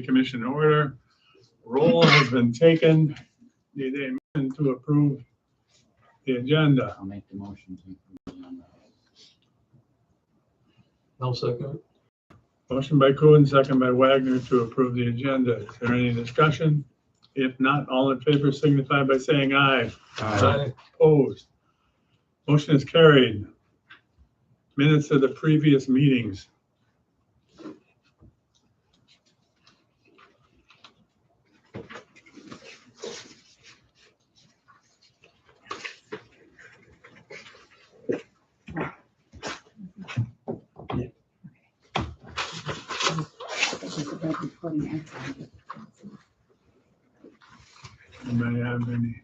Commission to order. Roll has been taken. Need a motion to approve the agenda. I'll make the motion to approve the agenda. I'll second. Motion by Kuhn, second by Wagner to approve the agenda. Is there any discussion? If not, all in favor signify by saying aye. Aye. Opposed? Motion is carried. Minutes of the previous meetings. Anybody have any?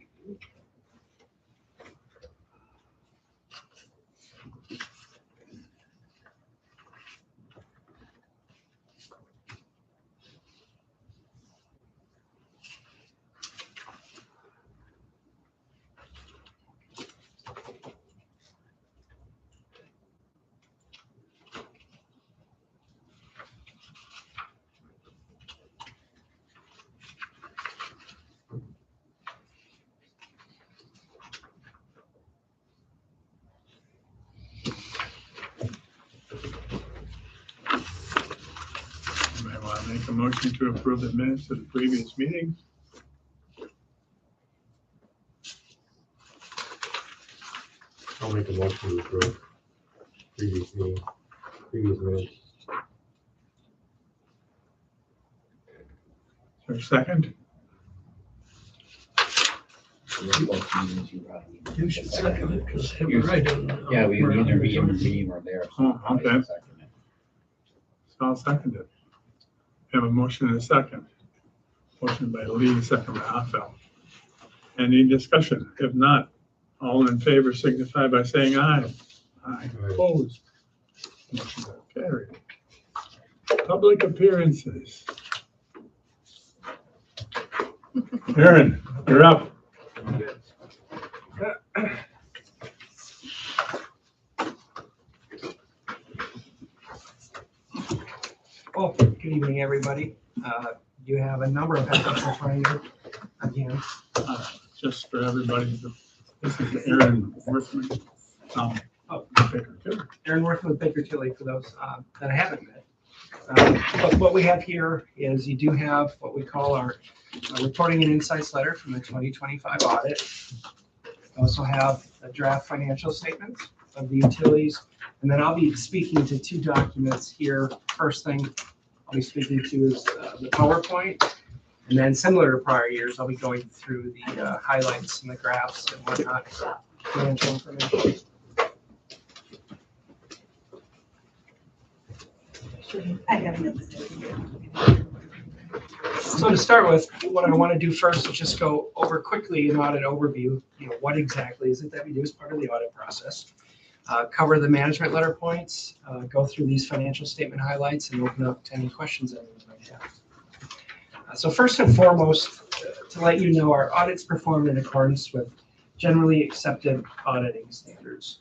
Anybody want to make a motion to approve the minutes of the previous meeting? I'll make a motion to approve previous minutes. Is there a second? You should second it, because I don't know. Yeah, we either be in the meeting or there. Oh, okay. So I'll second it. We have a motion and a second. Motion by Lee, second by Hoffeld. Any discussion? If not, all in favor signify by saying aye. Aye. Opposed? Motion carried. Public appearances. Aaron, you're up. Well, good evening, everybody. You have a number of packets in front of you. Again, Just for everybody, this is Aaron Worthman. Baker Tilly. Aaron working with Baker Tilly for those that I haven't met. But what we have here is you do have what we call our reporting and insights letter from the 2025 audit. We also have a draft financial statements of the utilities. And then I'll be speaking to two documents here. First thing I'll be speaking to is the PowerPoint. And then similar to prior years, I'll be going through the highlights and the graphs and whatnot, financial information. So to start with, what I want to do first is just go over quickly an audit overview. What exactly is it that we do as part of the audit process? Cover the management letter points, go through these financial statement highlights, and open up to any questions that anyone might have. So first and foremost, to let you know, our audit's performed in accordance with generally accepted auditing standards.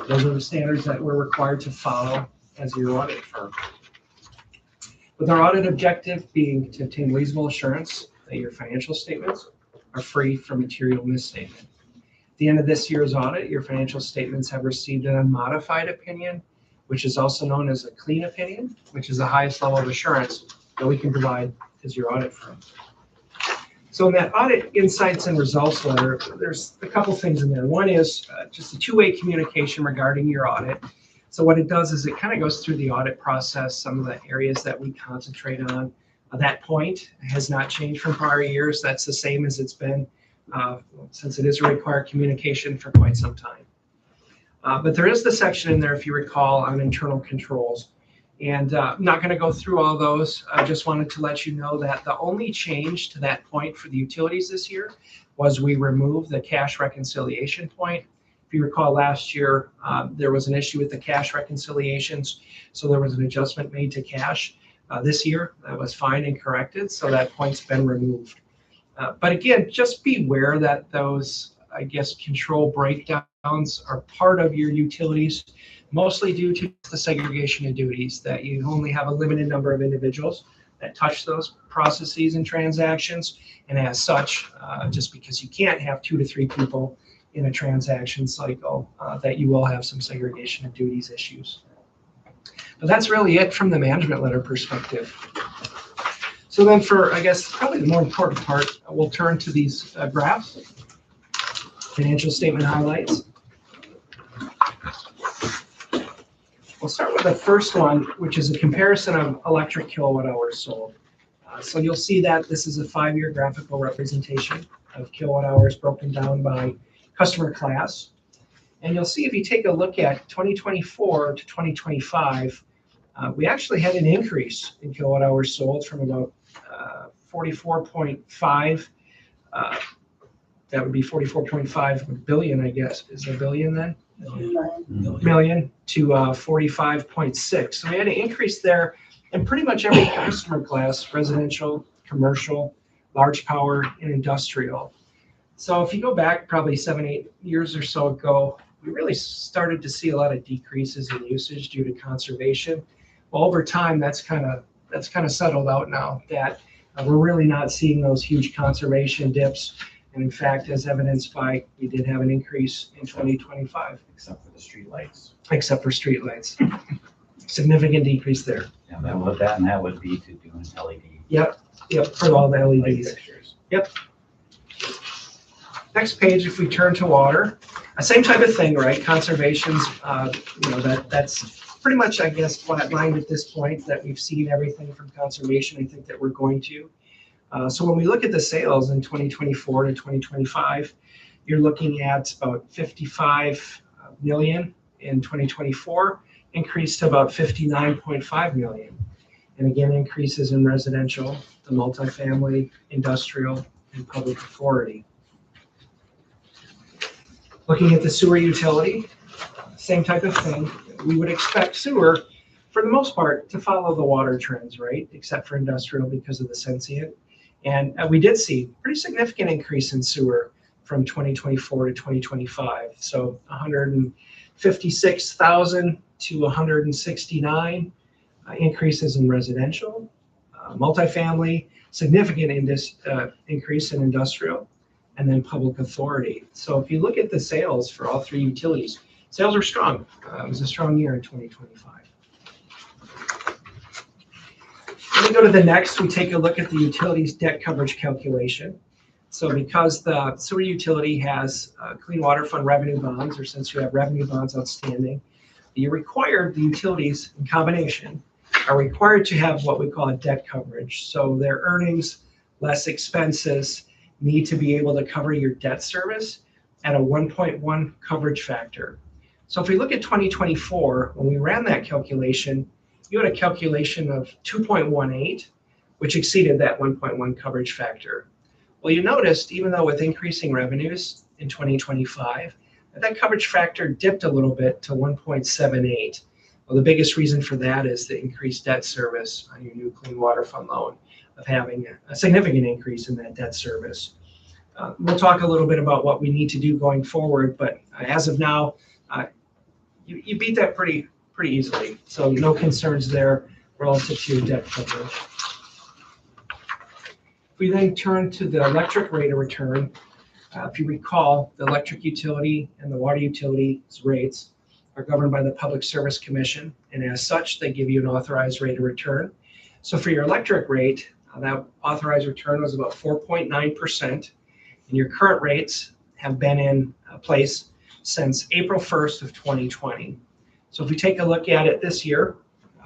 Those are the standards that we're required to follow as your audit firm. With our audit objective being to obtain reasonable assurance that your financial statements are free from material misstatement. At the end of this year's audit, your financial statements have received an unmodified opinion, which is also known as a clean opinion, which is the highest level of assurance that we can provide as your audit firm. So in that audit insights and results letter, there's a couple things in there. One is just a two-way communication regarding your audit. So what it does is it kind of goes through the audit process, some of the areas that we concentrate on. That point has not changed from prior years. That's the same as it's been since it is a required communication for quite some time. But there is the section in there, if you recall, on internal controls. And I'm not going to go through all those. I just wanted to let you know that the only change to that point for the utilities this year was we removed the cash reconciliation point. If you recall last year, there was an issue with the cash reconciliations, so there was an adjustment made to cash. This year, that was fine and corrected, so that point's been removed. But again, just beware that those, control breakdowns are part of your utilities, mostly due to the segregation of duties, that you only have a limited number of individuals that touch those processes and transactions. And as such, just because you can't have 2 to 3 people in a transaction cycle, that you will have some segregation of duties issues. But that's really it from the management letter perspective. So then for, I guess, probably the more important part, we'll turn to these graphs, financial statement highlights. We'll start with the first one, which is a comparison of electric kilowatt hours sold. So you'll see that this is a 5-year graphical representation of kilowatt hours broken down by customer class. And you'll see if you take a look at 2024 to 2025, we actually had an increase in kilowatt hours sold from about 44.5, that would be 44.5 billion, I guess. Is there a billion then? Million to 45.6. So we had an increase there in pretty much every customer class: residential, commercial, large power, and industrial. So if you go back probably 7-8 years or so ago, we really started to see a lot of decreases in usage due to conservation. Well, over time, that's kind of settled out now, that we're really not seeing those huge conservation dips. And in fact, as evidenced by, we did have an increase in 2025. Except for the streetlights. Except for streetlights. Significant decrease there. Yeah, that would be to do an LED. Yep, for all the light LEDs. fixtures. Yep. Next page, if we turn to water, same type of thing, right? Conservation's, that's pretty much, I guess, flatlined at this point, that we've seen everything from conservation. I think that we're going to. So when we look at the sales in 2024 to 2025, you're looking at about 55 million in 2024, increased to about 59.5 million. And again, increases in residential, the multifamily, industrial, and public authority. Looking at the sewer utility, same type of thing. We would expect sewer, for the most part, to follow the water trends, right? Except for industrial because of the sensient. And we did see pretty significant increase in sewer from 2024 to 2025. So 156,000 to 169 increases in residential, multifamily, significant increase in industrial, and then public authority. So if you look at the sales for all 3 utilities, sales were strong. It was a strong year in 2025. When we go to the next, we take a look at the utilities debt coverage calculation. So because the sewer utility has clean water fund revenue bonds, or since you have revenue bonds outstanding, the utilities in combination are required to have what we call a debt coverage. So their earnings less expenses need to be able to cover your debt service at a 1.1 coverage factor. So if we look at 2024, when we ran that calculation, you had a calculation of 2.18, which exceeded that 1.1 coverage factor. Well, you noticed, even though with increasing revenues in 2025, that coverage factor dipped a little bit to 1.78. Well, the biggest reason for that is the increased debt service on your new clean water fund loan, of having a significant increase in that debt service. We'll talk a little bit about what we need to do going forward, but as of now, you beat that pretty easily. So no concerns there relative to your debt coverage. If we then turn to the electric rate of return, if you recall, the electric utility and the water utility's rates are governed by the Public Service Commission, and as such, they give you an authorized rate of return. So for your electric rate, that authorized return was about 4.9%, and your current rates have been in place since April 1st of 2020. So if we take a look at it this year,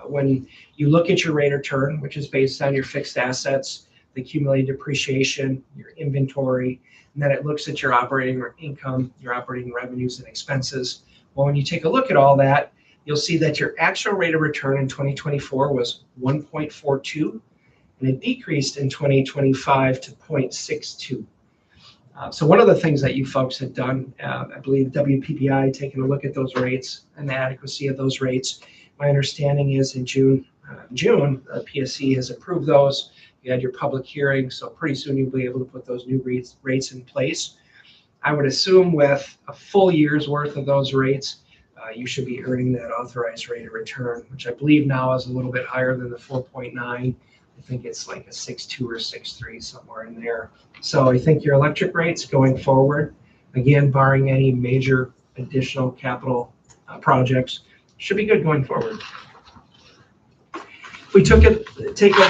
when you look at your rate of return, which is based on your fixed assets, the accumulated depreciation, your inventory, and then it looks at your operating income, your operating revenues and expenses. Well, when you take a look at all that, you'll see that your actual rate of return in 2024 was 1.42, and it decreased in 2025 to 0.62. So one of the things that you folks had done, I believe WPPI taking a look at those rates and the adequacy of those rates. My understanding is in June, PSC has approved those. You had your public hearing, so pretty soon you'll be able to put those new rates in place. I would assume with a full year's worth of those rates, you should be earning that authorized rate of return, which I believe now is a little bit higher than the 4.9 I think it's like a 6.2 or 6.3, somewhere in there. So I think your electric rates going forward, again, barring any major additional capital projects, should be good going forward. If we take a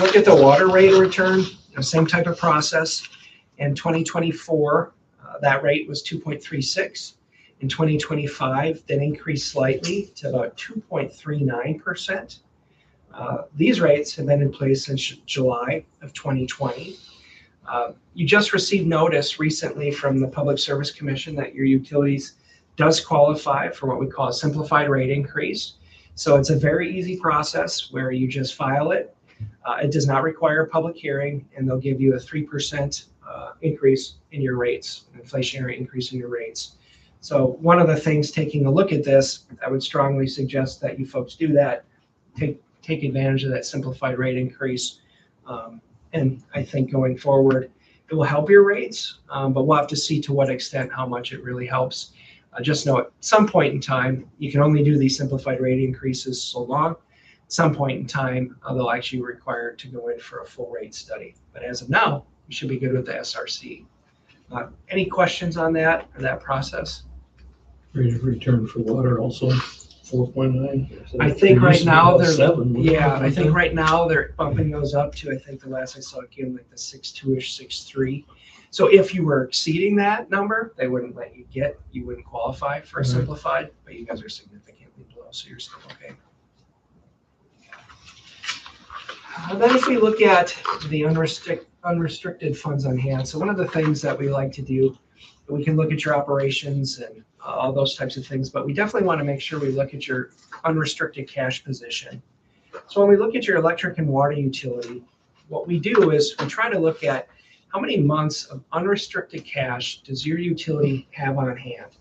look at the water rate of return, same type of process. In 2024, that rate was 2.36. In 2025, that increased slightly to about 2.39%. These rates have been in place since July of 2020. You just received notice recently from the Public Service Commission that your utilities does qualify for what we call a simplified rate increase. So it's a very easy process where you just file it. It does not require a public hearing, and they'll give you a 3% increase in your rates, an inflationary increase in your rates. So one of the things, taking a look at this, I would strongly suggest that you folks do that. Take advantage of that simplified rate increase. And I think going forward, it will help your rates, but we'll have to see to what extent, how much it really helps. Just know at some point in time, you can only do these simplified rate increases so long. At some point in time, they'll actually require to go in for a full rate study. But as of now, you should be good with the SRC. Any questions on that or that process? Rate of return for water also 4.9. I think right now they're, 7. yeah, I think right now they're bumping those up to, I think the last I saw again, like the 6.2-ish, 6.3. So if you were exceeding that number, they wouldn't let you you wouldn't qualify for a simplified, but you guys are significantly below, so you're still okay. Then if we look at the unrestricted funds on hand, so one of the things that we like to do, we can look at your operations and all those types of things, but we definitely want to make sure we look at your unrestricted cash position. So when we look at your electric and water utility, what we do is we try to look at how many months of unrestricted cash does your utility have on hand.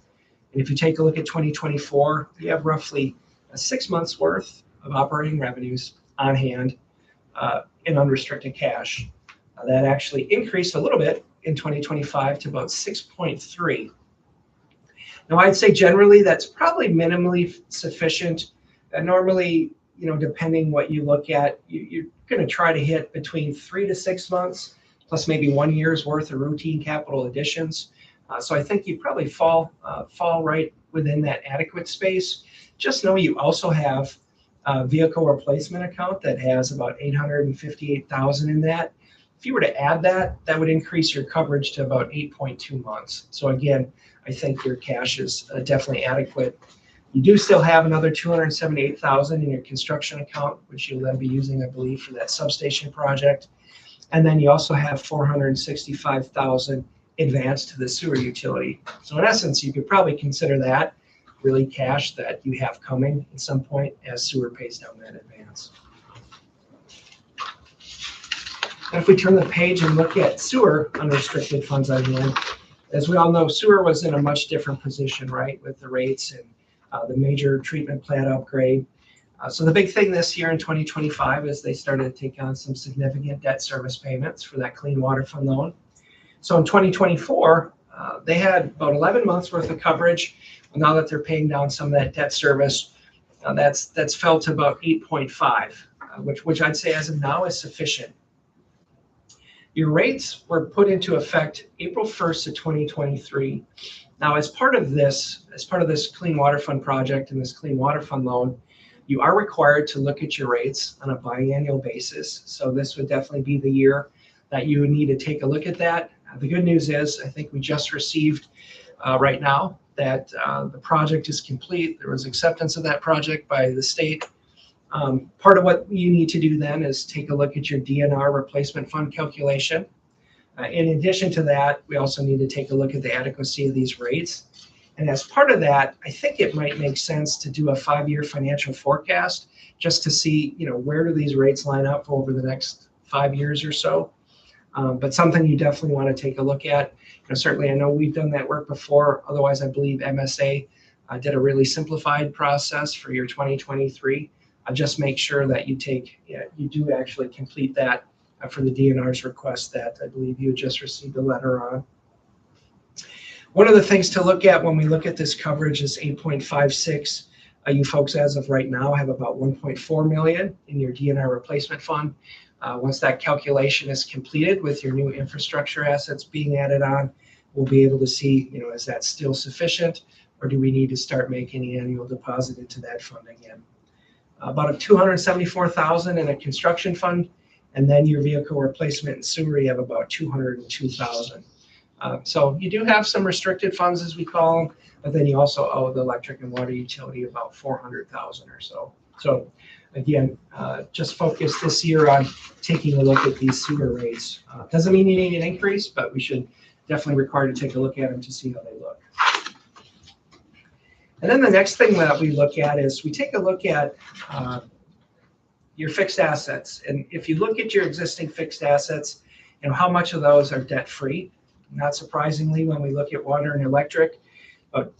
And if you take a look at 2024, you have roughly 6 months worth of operating revenues on hand in unrestricted cash. That actually increased a little bit in 2025 to about 6.3. Now, I'd say generally that's probably minimally sufficient. Normally, depending what you look at, you're going to try to hit between 3 to 6 months, plus maybe 1 year's worth of routine capital additions. So I think you probably fall right within that adequate space. Just know you also have a vehicle replacement account that has about $858,000 in that. If you were to add that, that would increase your coverage to about 8.2 months. So again, I think your cash is definitely adequate. You do still have another $278,000 in your construction account, which you'll then be using, I believe, for that substation project. And then you also have $465,000 advanced to the sewer utility. So in essence, you could probably consider that really cash that you have coming at some point as sewer pays down that advance. And if we turn the page and look at sewer unrestricted funds on hand, as we all know, sewer was in a much different position, right, with the rates and the major treatment plant upgrade. So the big thing this year in 2025 is they started to take on some significant debt service payments for that Clean Water Fund loan. So in 2024, they had about 11 months worth of coverage. Now that they're paying down some of that debt service, that's fell to about 8.5, which I'd say as of now is sufficient. Your rates were put into effect April 1st of 2023. Now, as part of this Clean Water Fund project and this Clean Water Fund loan, you are required to look at your rates on a biannual basis. So this would definitely be the year that you would need to take a look at that. The good news is, I think we just received right now that the project is complete. There was acceptance of that project by the state. Part of what you need to do then is take a look at your DNR replacement fund calculation. In addition to that, we also need to take a look at the adequacy of these rates. And as part of that, I think it might make sense to do a 5-year financial forecast just to see, where do these rates line up over the next 5 years or so. But something you definitely want to take a look at. Certainly, I know we've done that work before. Otherwise, I believe MSA did a really simplified process for your 2023. Just make sure that you do actually complete that for the DNR's request that I believe you just received a letter on. One of the things to look at when we look at this coverage is 8.56. You folks, as of right now, have about 1.4 million in your DNR replacement fund. Once that calculation is completed with your new infrastructure assets being added on, we'll be able to see, is that still sufficient, or do we need to start making an annual deposit into that fund again? About $274,000 in a construction fund, and then your vehicle replacement and sewer, you have about $202,000. So you do have some restricted funds, as we call them, but then you also owe the electric and water utility about $400,000 or so. So again, just focus this year on taking a look at these sewer rates. Doesn't mean you need an increase, but we should definitely require to take a look at them to see how they look. And then the next thing that we look at is we take a look at your fixed assets. And if you look at your existing fixed assets, how much of those are debt-free? Not surprisingly, when we look at water and electric, but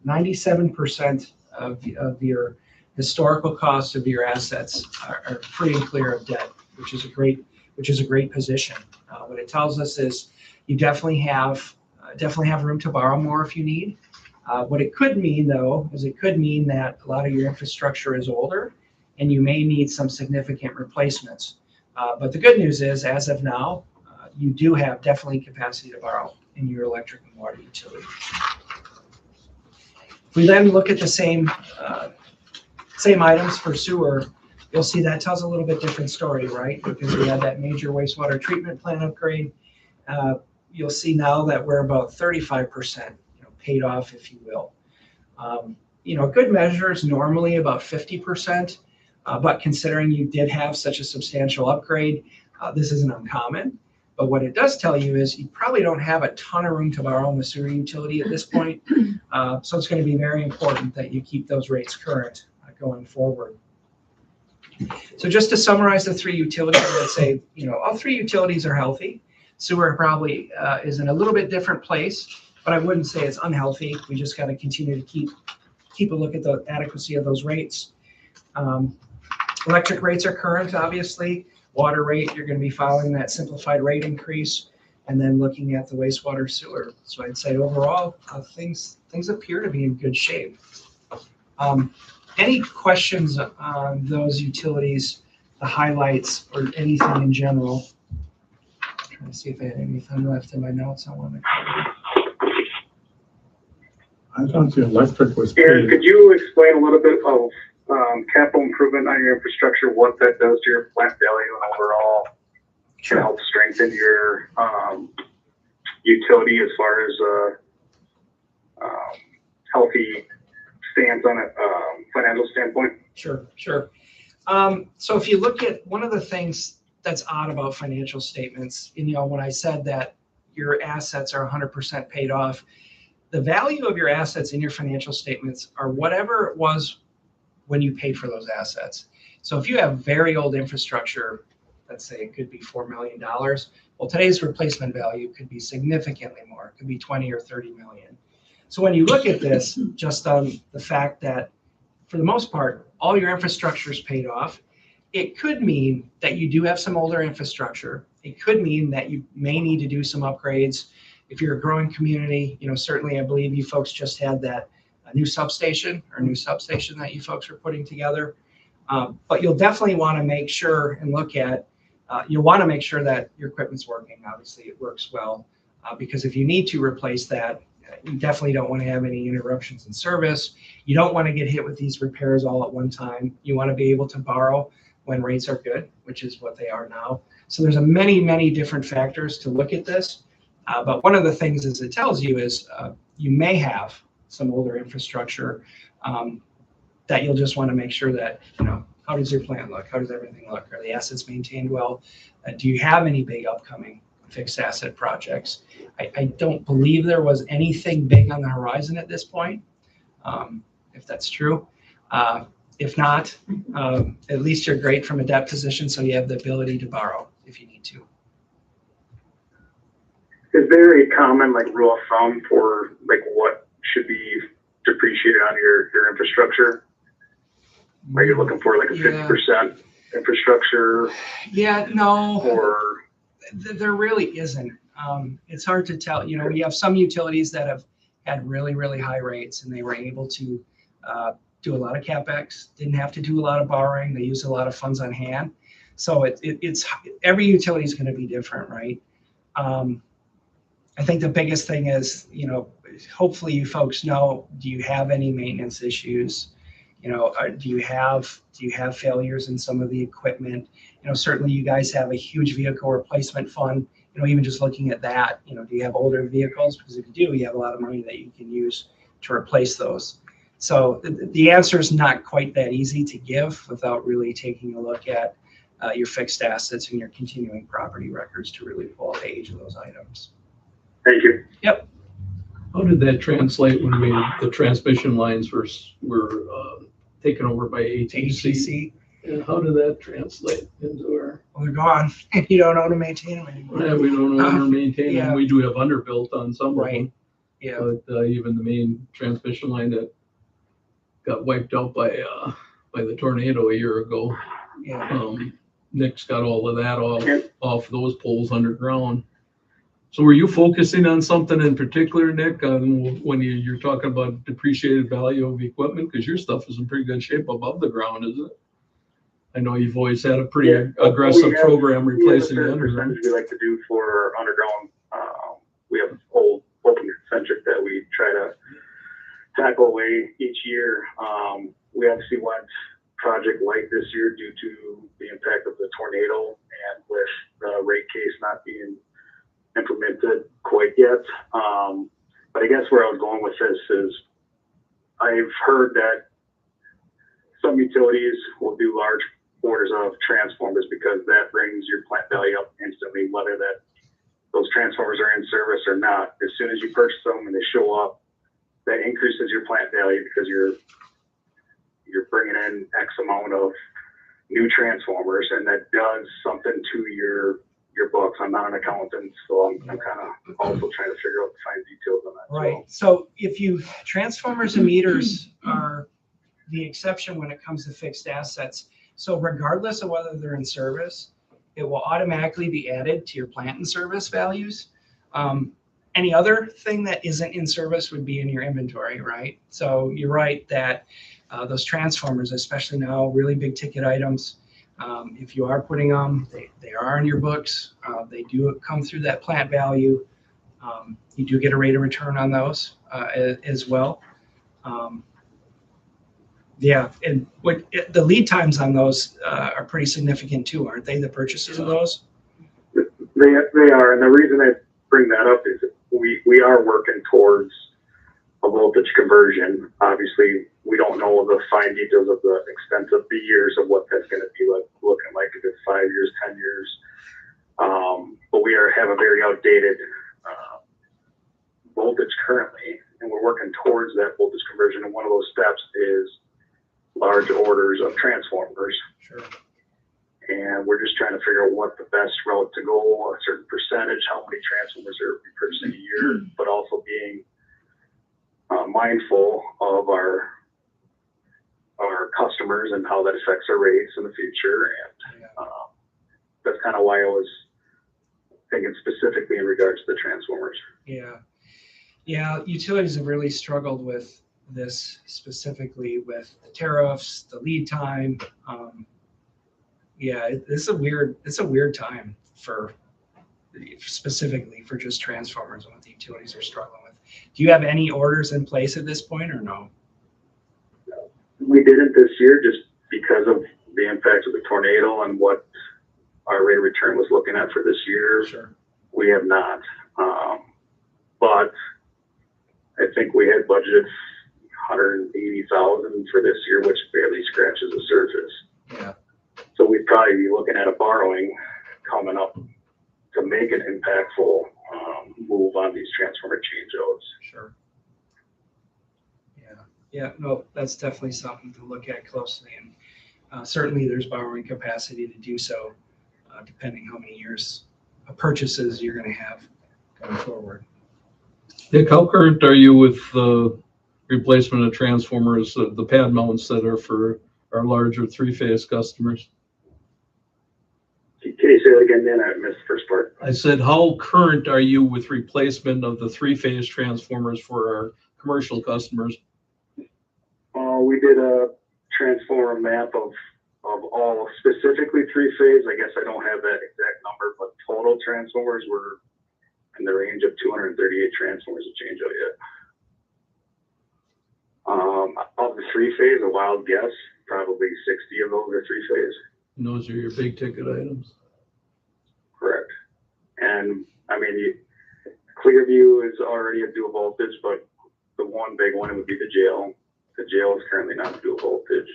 97% of your historical cost of your assets are free and clear of debt, which is a great position. What it tells us is you definitely have room to borrow more if you need. What it could mean, though, is it could mean that a lot of your infrastructure is older and you may need some significant replacements. But the good news is, as of now, you do have definitely capacity to borrow in your electric and water utility. If we then look at the same items for sewer, you'll see that tells a little bit different story, right? Because we had that major wastewater treatment plant upgrade. You'll see now that we're about 35% paid off, if you will. Good measure is normally about 50%, but considering you did have such a substantial upgrade, this isn't uncommon. But what it does tell you is you probably don't have a ton of room to borrow in the sewer utility at this point. So it's going to be very important that you keep those rates current going forward. So just to summarize the three utilities, I would say, all three utilities are healthy. Sewer probably is in a little bit different place, but I wouldn't say it's unhealthy. We just got to continue to keep a look at the adequacy of those rates. Electric rates are current, obviously. Water rate, you're going to be following that simplified rate increase, and then looking at the wastewater sewer. So I'd say overall, things appear to be in good shape. Any questions on those utilities, the highlights, or anything in general? I'm trying to see if I had anything left in my notes I want to cover. I thought the electric was Aaron, paid. could you explain a little bit of capital improvement on your infrastructure, what that does to your plant value and overall to help strengthen your utility as far as healthy stance on a financial standpoint? Sure. So if you look at one of the things that's odd about financial statements, when I said that your assets are 100% paid off, the value of your assets in your financial statements are whatever it was when you paid for those assets. So if you have very old infrastructure, let's say it could be $4 million, well, today's replacement value could be significantly more. It could be 20 or 30 million. So when you look at this, just on the fact that for the most part, all your infrastructure is paid off, it could mean that you do have some older infrastructure. It could mean that you may need to do some upgrades. If you're a growing community, certainly I believe you folks just had that new substation that you folks are putting together. But you'll definitely want to make sure and look at, you'll want to make sure that your equipment's working. Obviously it works well, because if you need to replace that, you definitely don't want to have any interruptions in service. You don't want to get hit with these repairs all at one time. You want to be able to borrow when rates are good, which is what they are now. So there's many different factors to look at this. But one of the things is it tells you is you may have some older infrastructure that you'll just want to make sure that, how does your plant look? How does everything look? Are the assets maintained well? Do you have any big upcoming fixed asset projects? I don't believe there was anything big on the horizon at this point, if that's true. If not, at least you're great from a debt position, so you have the ability to borrow if you need to. Is there a common rule of thumb for what should be depreciated on your infrastructure? Are you looking for a 50% infrastructure? Yeah, no. Or there really isn't. It's hard to tell. We have some utilities that have had really high rates, and they were able to do a lot of CapEx, didn't have to do a lot of borrowing. They used a lot of funds on hand. So it's every utility is going to be different, right? I think the biggest thing is, hopefully you folks know, do you have any maintenance issues? Do you have failures in some of the equipment? Certainly you guys have a huge vehicle replacement fund. Even just looking at that, do you have older vehicles? Because if you do, you have a lot of money that you can use to replace those. So the answer is not quite that easy to give without really taking a look at your fixed assets and your continuing property records to really pull out the age of those items. Thank you. Yep. How did that translate when the transmission lines were taken over by ATC? ATC. And how did that translate into our? Well, they're gone, and you don't own to maintain them anymore. Yeah, we don't own or maintain Yeah. them. We do have underbuilt on some of them. Yeah. But even the main transmission line that got wiped out by the tornado a year ago, Yeah. Nick's got all of that off those poles underground. So were you focusing on something in particular, Nick, when you're talking about depreciated value of equipment? Because your stuff is in pretty good shape above the ground, isn't it? I know you've always had a pretty aggressive program replacing the underground. We like to do for underground. We have old open centric that we try to tackle away each year. We actually went project light this year due to the impact of the tornado and with the rate case not being implemented quite yet. But I guess where I was going with this is I've heard that some utilities will do large orders of transformers because that brings your plant value up instantly, whether those transformers are in service or not. As soon as you purchase them and they show up, that increases your plant value because you're bringing in X amount of new transformers, and that does something to your books. I'm not an accountant, so I'm kind of also trying to figure out the fine details on that. Right. So if transformers and meters are the exception when it comes to fixed assets. So regardless of whether they're in service, it will automatically be added to your plant and service values. Any other thing that isn't in service would be in your inventory, right? So you're right that those transformers, especially now, really big ticket items, if you are putting them, they are in your books. They do come through that plant value. You do get a rate of return on those as well. Yeah, and the lead times on those are pretty significant too, aren't they? The purchases of those. They are, and the reason I bring that up is we are working towards a voltage conversion. Obviously, we don't know the fine details of the extent of the years of what that's going to be looking like, if it's 5 years, 10 years. But we have a very outdated voltage currently, and we're working towards that voltage conversion. And one of those steps is large orders of transformers. Sure. And we're just trying to figure out what the best route to go, a certain percentage, how many transformers are we purchasing a year, but also being mindful of our customers and how that affects our rates in the future. And that's kind of why I was thinking specifically in regards to the transformers. Yeah, utilities have really struggled with this, specifically with the tariffs, the lead time. It's a weird time specifically for just transformers and what the utilities are struggling with. Do you have any orders in place at this point or no? We didn't this year just because of the impact of the tornado and what our rate of return was looking at for this year. Sure. We have not. But I think we had budgeted $180,000 for this year, which barely scratches the surface. Yeah. So we'd probably be looking at a borrowing coming up to make an impactful move on these transformer changeouts. Sure. Yeah, no, that's definitely something to look at closely, and certainly there's borrowing capacity to do so, depending how many years of purchases you're going to have going forward. Nick, how current are you with the replacement of transformers, the pad mounts that are for our larger three-phase customers? Can you say that again, Dan? I missed the first part. I said, how current are you with replacement of the three-phase transformers for our commercial customers? We did a transformer map of all specifically three-phase, I guess I don't have that exact number, but total transformers were in the range of 238 transformers to change out yet. Of the three-phase, a wild guess, probably 60 of those are three-phase. And those are your big ticket items. Correct. And I mean, Clearview is already a dual voltage, but the one big one would be the jail. The jail is currently not dual voltage.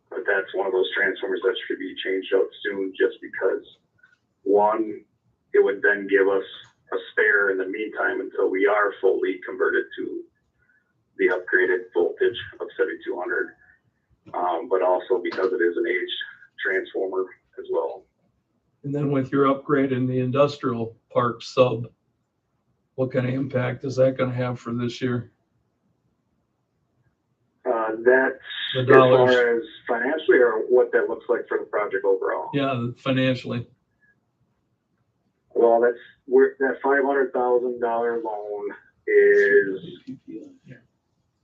But that's one of those transformers that should be changed out soon, just because one, it would then give us a spare in the meantime until we are fully converted to the upgraded voltage of 7200. But also because it is an aged transformer as well. And then with your upgrade in the industrial park sub, what kind of impact is that going to have for this year? That's The as dollars. far as financially, or what that looks like for the project overall. Yeah, financially. Well, that $500,000 loan is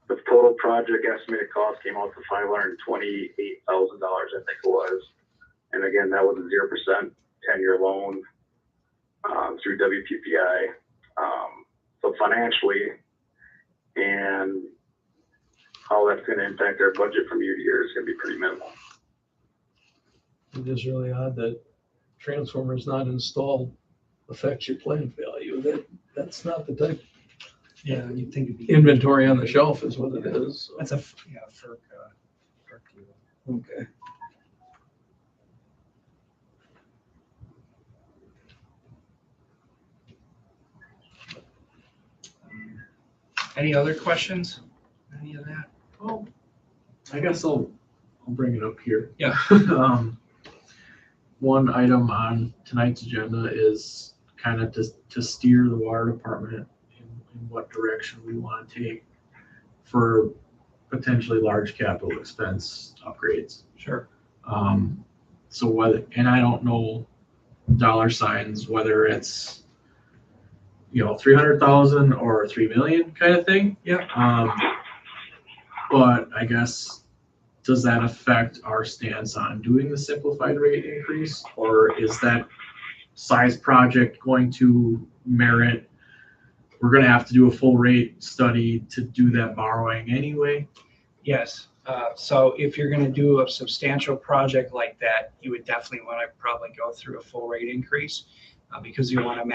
the total project estimated cost came out to $528,000, I think it was. And again, that was a 0% 10-year loan through WPPI. So financially, and how that's going to impact our budget from year to year is going to be pretty minimal. It is really odd that transformers not installed affects your plant value. That's not the type. Yeah, you'd think it'd be. Inventory on the shelf is what it is. That's a, yeah, FERC deal. Okay. Any other questions? Any of that? Well, I guess I'll bring it up here. Yeah. One item on tonight's agenda is kind of to steer the water department in what direction we want to take for potentially large capital expense upgrades. Sure. So whether, and I don't know dollar signs, whether it's 300,000 or 3 million kind of thing. Yeah. But I guess, does that affect our stance on doing the simplified rate increase, or is that size project going to merit? We're going to have to do a full rate study to do that borrowing anyway. Yes. So if you're going to do a substantial project like that, you would definitely want to probably go through a full rate increase because you want to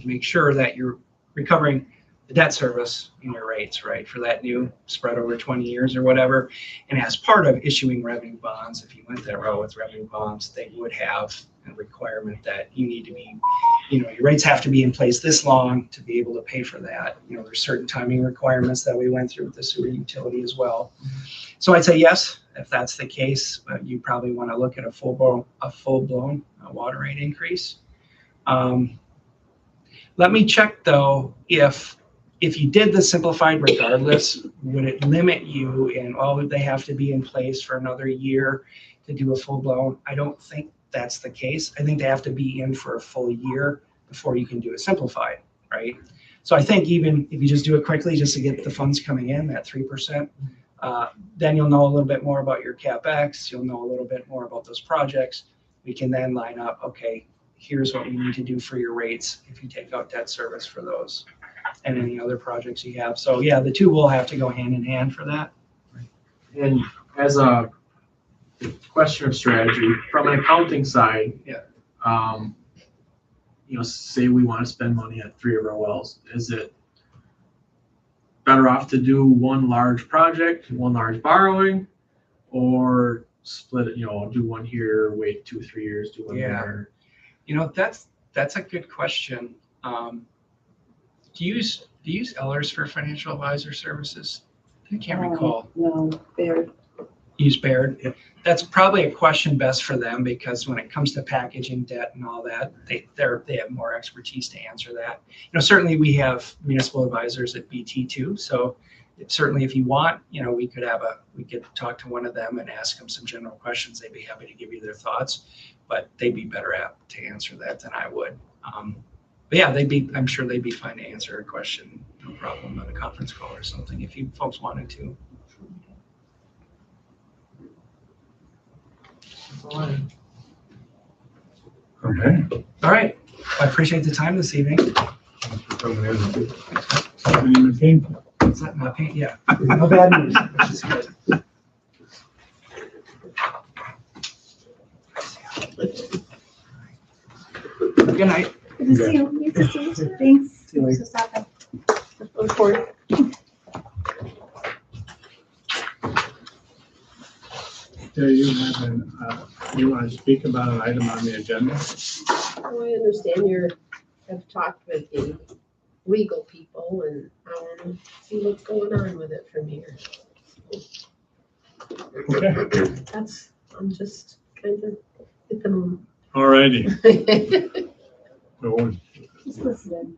make sure that you're recovering the debt service in your rates, right, for that new spread over 20 years or whatever. And as part of issuing revenue bonds, if you went that route with revenue bonds, they would have a requirement that you need to be, your rates have to be in place this long to be able to pay for that. There's certain timing requirements that we went through with the sewer utility as well. So I'd say yes, if that's the case, but you probably want to look at a full-blown water rate increase. Let me check though, if you did the simplified regardless, would it limit you in, they have to be in place for another year to do a full-blown? I don't think that's the case. I think they have to be in for a full year before you can do it simplified, right? So I think even if you just do it quickly, just to get the funds coming in, that 3%, then you'll know a little bit more about your CapEx. You'll know a little bit more about those projects. We can then line up, okay, here's what we need to do for your rates if you take out debt service for those and any other projects you have. So yeah, the two will have to go hand in hand for that. And as a question of strategy, from an accounting side, say we want to spend money at 3 of our wells, is it better off to do one large project, one large borrowing, or split it, do one here, wait 2-3 years, do one there? That's a good question. Do you use Ellers for financial advisor services? I can't recall. No, Baird. Use Baird. Yep. That's probably a question best for them because when it comes to packaging debt and all that, they have more expertise to answer that. Certainly we have municipal advisors at BT too. So certainly if you want, we could talk to one of them and ask them some general questions. They'd be happy to give you their thoughts, but they'd be better apt to answer that than I would. But yeah, I'm sure they'd be fine to answer a question, no problem, on a conference call or something if you folks wanted to. Okay. All right. I appreciate the time this evening. Thanks for coming in. Something even painful. It's not my pain, yeah. No bad news, which is good. Good night. Good to see you. You too, Steve. Thanks. See you later. Thanks for stopping. Look forward. Yeah, you have you want to speak about an item on the agenda? Oh, I understand have talked with the legal people and I want to see what's going on with it from here. Okay, I'm just kind of at the moment. all righty. Go on. Just listening.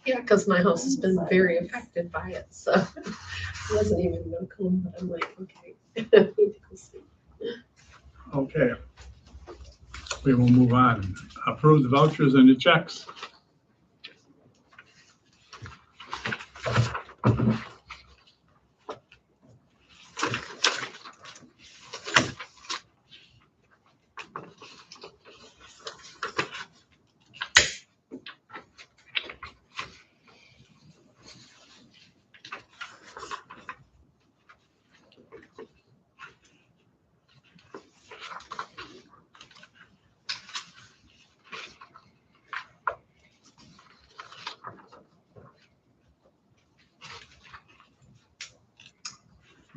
Yeah, because my house has been very affected by it, so I wasn't even gonna come, but I'm like, okay. I need to go see. Okay. We will move on. Approve the vouchers and the checks.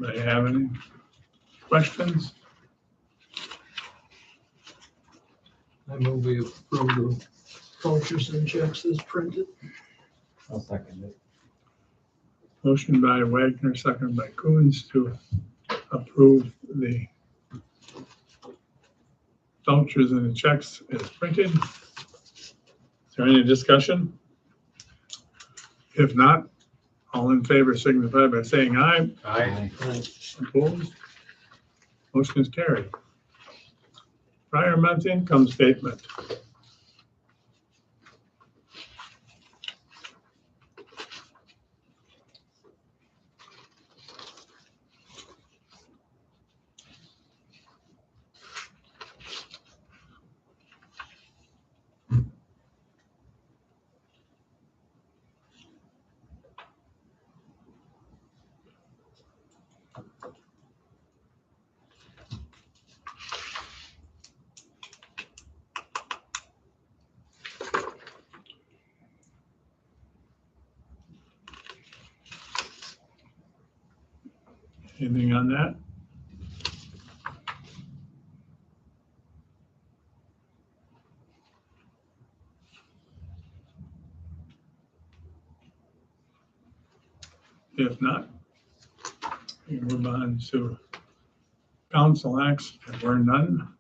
Do you have any questions? I move we approve the vouchers and checks as printed. I'll second it. Motion by Wagner, second by Coons to approve the vouchers and the checks as printed. Is there any discussion? If not, all in favor signify by saying aye. Aye. Opposed? Motion is carried. Prior month income statement. Anything on that? If not, we move on to council acts. There were none.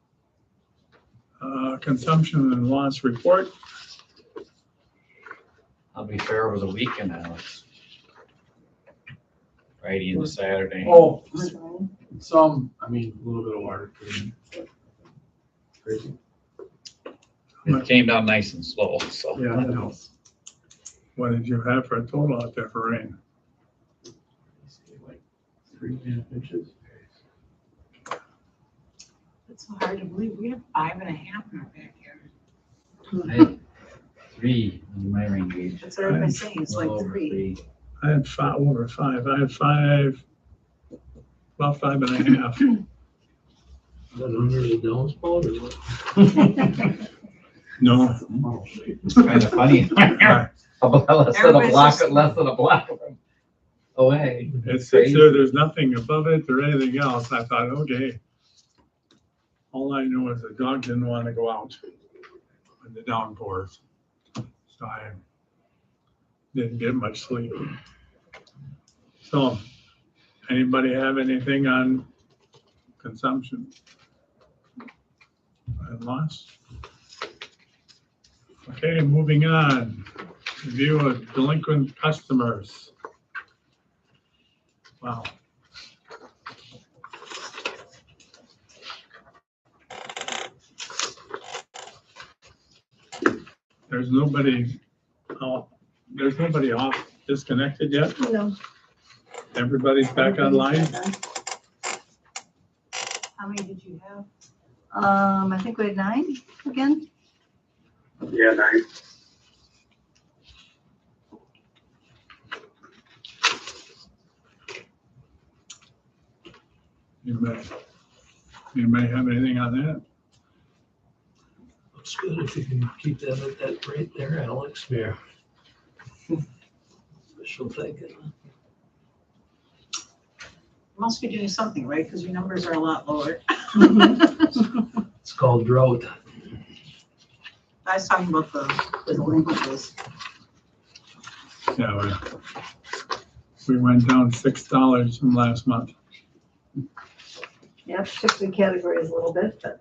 Consumption and loss report. I'll be fair, it was a weekend, Alex. Friday into Saturday. Oh, some, I mean, a little bit of water. Crazy. It came down nice and slow, so. Yeah, that helps. What did you have for a total out there for rain? Like 3.5 inches. It's so hard to believe. We have 5.5 in our backyard. I had 3 on my rain gauge. That's what everybody's saying. It's like Well over 3. I had over 5. I had 5, about 5.5. Is that under the downspout or what? No. It's kind of funny. Less than a block away. It's Crazy. there's nothing above it or anything else. I thought, okay. All I know is the dog didn't want to go out when the downpours. So I didn't get much sleep. So, anybody have anything on consumption and loss? Okay, moving on. Review of delinquent customers. Wow. There's nobody off disconnected yet? No. Everybody's back online? How many did you have? I think we had 9 again. Yeah, 9. Anybody have anything on that? Looks good if you can keep that at that rate there, Alex. Yeah. Special thinking. Must be doing something, right? Because your numbers are a lot lower. It's called drought. I was talking about the delinquencies. Yeah, we went down $6 from last month. Yep, took the categories a little bit, but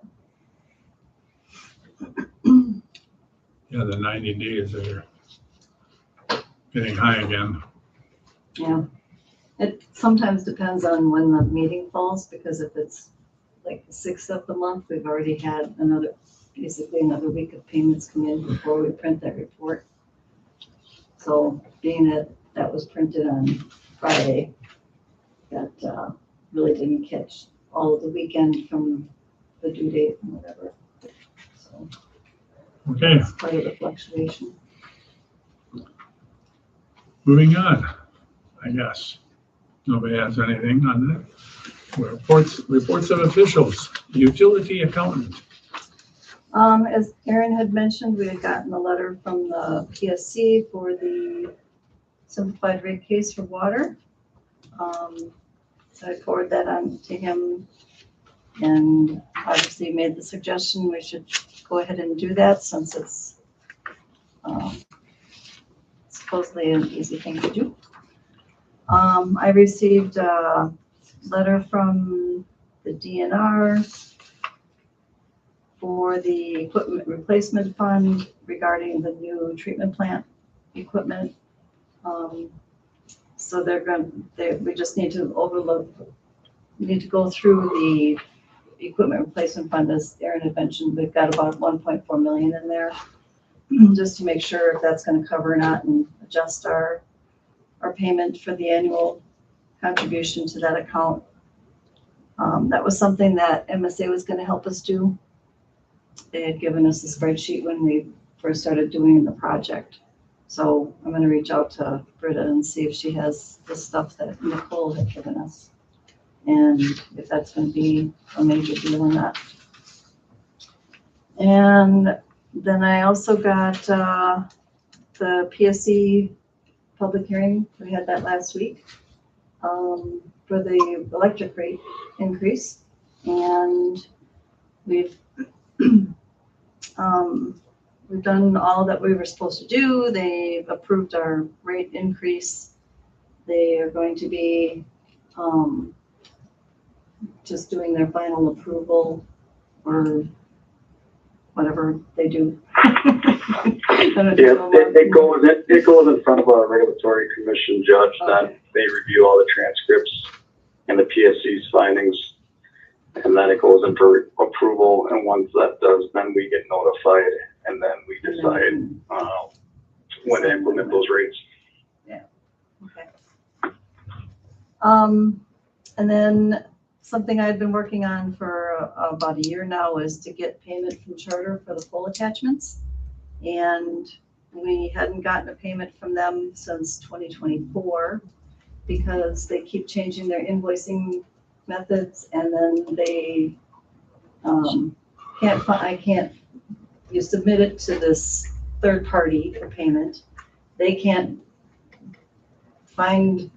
Yeah, the 90 days are getting high again. yeah. It sometimes depends on when the meeting falls, because if it's like the 6th of the month, we've already had basically another week of payments come in before we print that report. So being that that was printed on Friday, that really didn't catch all of the weekend from the due date and whatever. So Okay, it's part of the fluctuation. moving on, I guess. Nobody has anything on that. Reports of officials, utility accountant. As Aaron had mentioned, we had gotten a letter from the PSC for the simplified rate case for water. So I forwarded that on to him, and obviously made the suggestion we should go ahead and do that, since it's supposedly an easy thing to do. I received a letter from the DNR for the equipment replacement fund regarding the new treatment plant equipment. So we just need to go through the equipment replacement fund, as Aaron had mentioned. We've got about 1.4 million in there, just to make sure if that's going to cover or not, and adjust our payment for the annual contribution to that account. That was something that MSA was going to help us do. They had given us a spreadsheet when we first started doing the project. So I'm going to reach out to Britta and see if she has the stuff that Nicole had given us, and if that's going to be a major deal or not. And then I also got the PSC public hearing. We had that last week for the electric rate increase, and we've we've done all that we were supposed to do. They've approved our rate increase. They are going to be just doing their final approval, or whatever they do. It goes in front of a regulatory commission judge, then they review all the transcripts and the PSC's findings, and then it goes in for approval, and once that does, then we get notified, and then we decide when to implement those rates. Okay. And then something I've been working on for about a year now is to get payment from Charter for the pole attachments. And we hadn't gotten a payment from them since 2024, because they keep changing their invoicing methods, and then they you submit it to this third party for payment. They can't find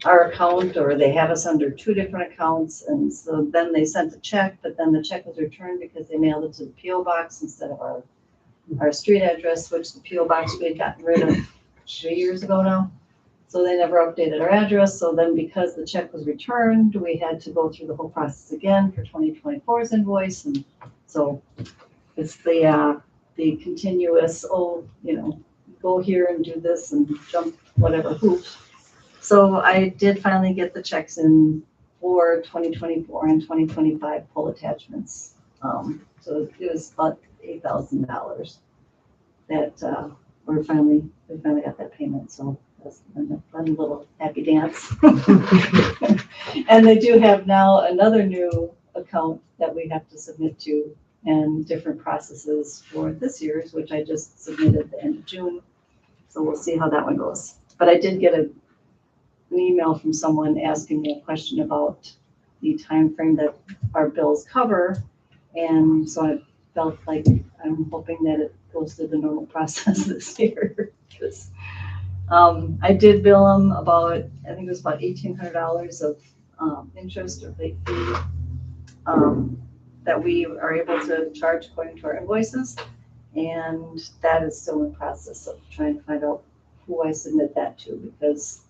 our account, or they have us under 2 different accounts, and so then they sent a check, but then the check was returned because they mailed it to the PO box instead of our street address, which the PO box we had gotten rid of 3 years ago now. So they never updated our address. So then, because the check was returned, we had to go through the whole process again for 2024's invoice. And so it's the continuous, go here and do this and jump whatever hoops. So I did finally get the checks in for 2024 and 2025 pole attachments. So it was about $8,000 that we finally got that payment. So that's a fun little happy dance. And they do have now another new account that we have to submit to and different processes for this year's, which I just submitted at the end of June. So we'll see how that one goes. But I did get an email from someone asking me a question about the time frame that our bills cover. And so I felt like I'm hoping that it goes through the normal process this year. 'Cause, I did bill them about, I think it was about $1,800 of interest or late fee that we are able to charge according to our invoices. And that is still in process of trying to find out who I submit that to, because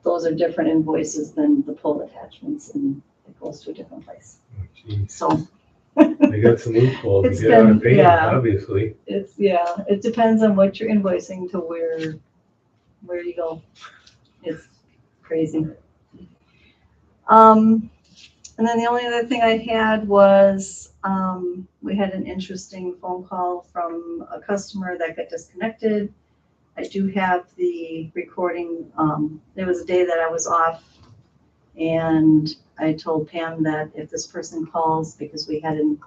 those are different invoices than the pole attachments, and it goes to a different place. Geez, So they got some loopholes to It's get out of been- paying, yeah. obviously. it depends on what you're invoicing to where you go. It's crazy. And then the only other thing I had was, we had an interesting phone call from a customer that got disconnected. I do have the recording. There was a day that I was off, and I told Pam that if this person calls, because we had an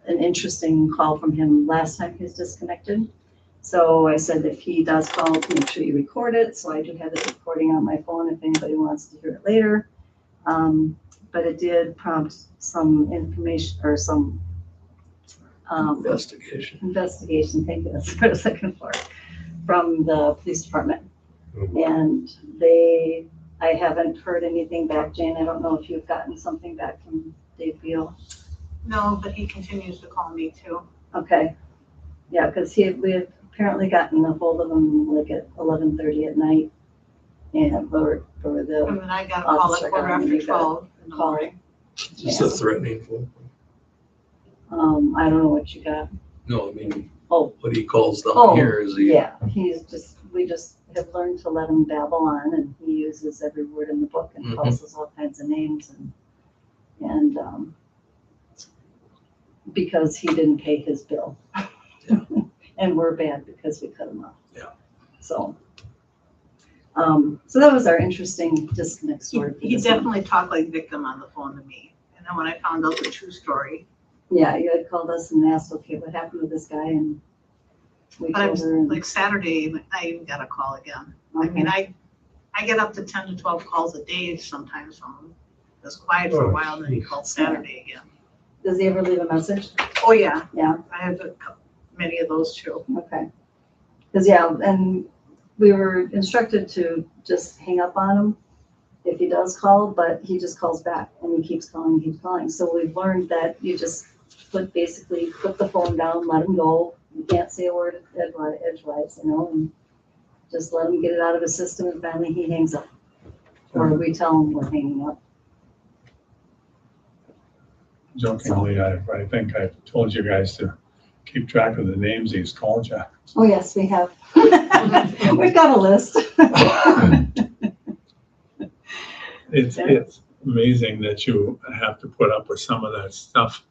interesting call from him last time he was disconnected. So I said, if he does call, make sure you record it. So I do have the recording on my phone if anybody wants to hear it later. But it did prompt some information or some investigation, thank you, that's what I was looking for, from the police department. And I haven't heard anything back. Jane, I don't know if you've gotten something back from Dave Beal. No, but he continues to call me too. Okay. Yeah, because we had apparently gotten a hold of him like at 11:30 at night. And for I the mean, I got a call at Officer quarter got after me, 12 in the call. morning. Just a threatening phone. I don't know what you got. No, I mean, Oh, what he calls down Oh, here is he, yeah, we just have learned to let him babble on, and he uses every word in the book and calls us all kinds of names and because he didn't pay his bill. Yeah. And we're bad because we cut him off. Yeah. So, so that was our interesting disconnect story. for He this one. definitely talked like victim on the phone to me. And then when I found out the true story, Yeah, you had called us and asked, okay, what happened with this guy, and we but I told was her. like Saturday, I even got a call again. I mean, Okay. I get up to 10 to 12 calls a day sometimes from him. It was quiet for a while, then he called Saturday again. Does he ever leave a message? Oh, yeah. Yeah. I have many of those too. Okay. Because, yeah, and we were instructed to just hang up on him if he does call, but he just calls back and he keeps calling. So we've learned that you just basically put the phone down, let him go. You can't say a word edgewise, and just let him get it out of his system, and finally he hangs up. Or we tell him we're hanging up. Jokingly, I think I've told you guys to keep track of the names he's called you. Oh, yes, we have. We've got a list. It's amazing that you have to put up with some of that stuff,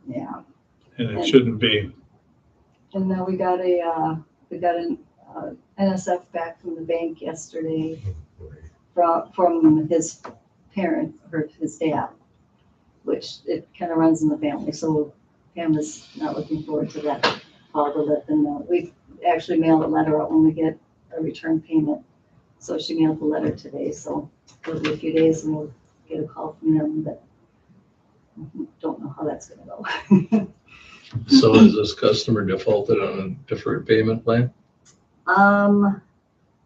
Yeah. and it shouldn't be. And then we got an NSF back from the bank yesterday from his parent or his dad, which it kind of runs in the family. So Pam is not looking forward to that call to let them know. We actually mail a letter out when we get a return payment. So she mailed the letter today. So it'll be a few days and we'll get a call from them, but don't know how that's going to go. so is this customer defaulted on a deferred payment plan?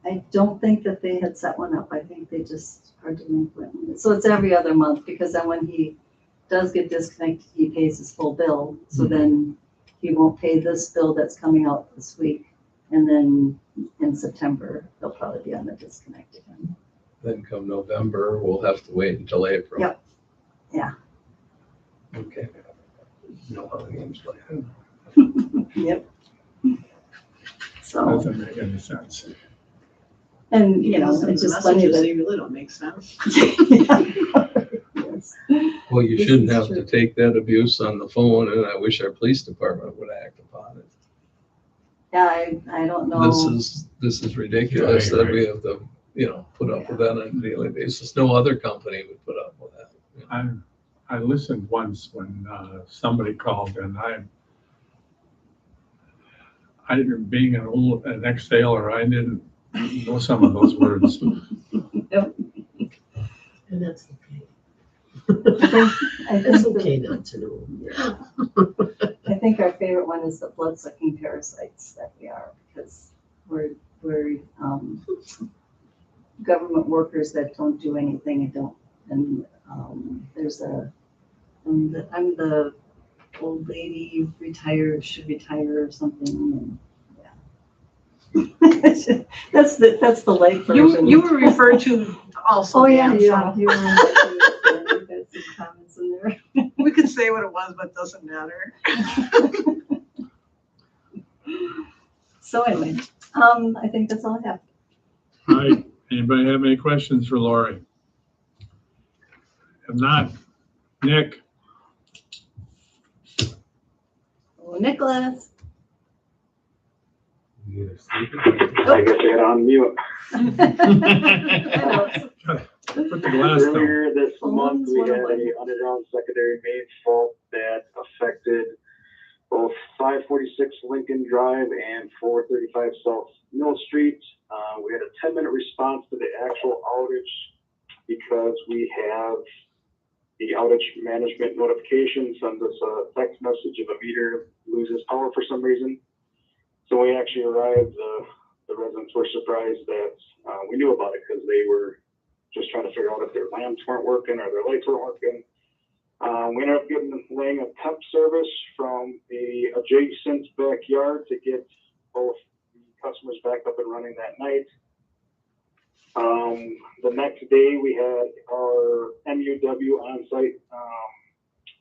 I don't think that they had set one up. I think they just are delinquent. So it's every other month, because then when he does get disconnected, he pays his full bill. So then he won't pay this bill that's coming out this week. And then in September, they'll probably be on the disconnect again. Then come November, we'll have to wait until April. Yep. Yeah. Okay. No other names play. Yep. So, Doesn't make any sense. and it's just funny Messages, that. they really don't make sense. Yes. Well, you This shouldn't is have true. to take that abuse on the phone, and I wish our police department would act upon it. Yeah, I don't know. This is ridiculous that we have the put up with that on a daily basis. No other company would put up with that. I listened once when somebody called, and I being an ex-sailor, I didn't know some of those words. And that's okay. I It's think, okay not to know. I think our favorite one is the blood-sucking parasites that we are, because we're government workers that don't do anything and there's I'm the old lady should retire or something, and yeah. That's the light version. You were referred to also. Oh, yeah, Dan, yeah. so You got some comments in there. we could say what it was, but it doesn't matter. So anyway, I think that's all I have. All right, anybody have any questions for Lori? If not, Nick? Oh, Nicholas. You're sleeping? I guess I had on mute. Put the glass down. Earlier this month, Phones we had 101. a underground secondary main fault that affected both 546 Lincoln Drive and 435 South Mill Street. We had a 10-minute response to the actual outage because we have the outage management notification sends us a text message if a meter loses power for some reason. So we actually arrived, the residents were surprised that we knew about it because they were just trying to figure out if their lamps weren't working or their lights weren't working. We ended up laying a temp service from the adjacent backyard to get both the customers back up and running that night. The next day we had our MUW on-site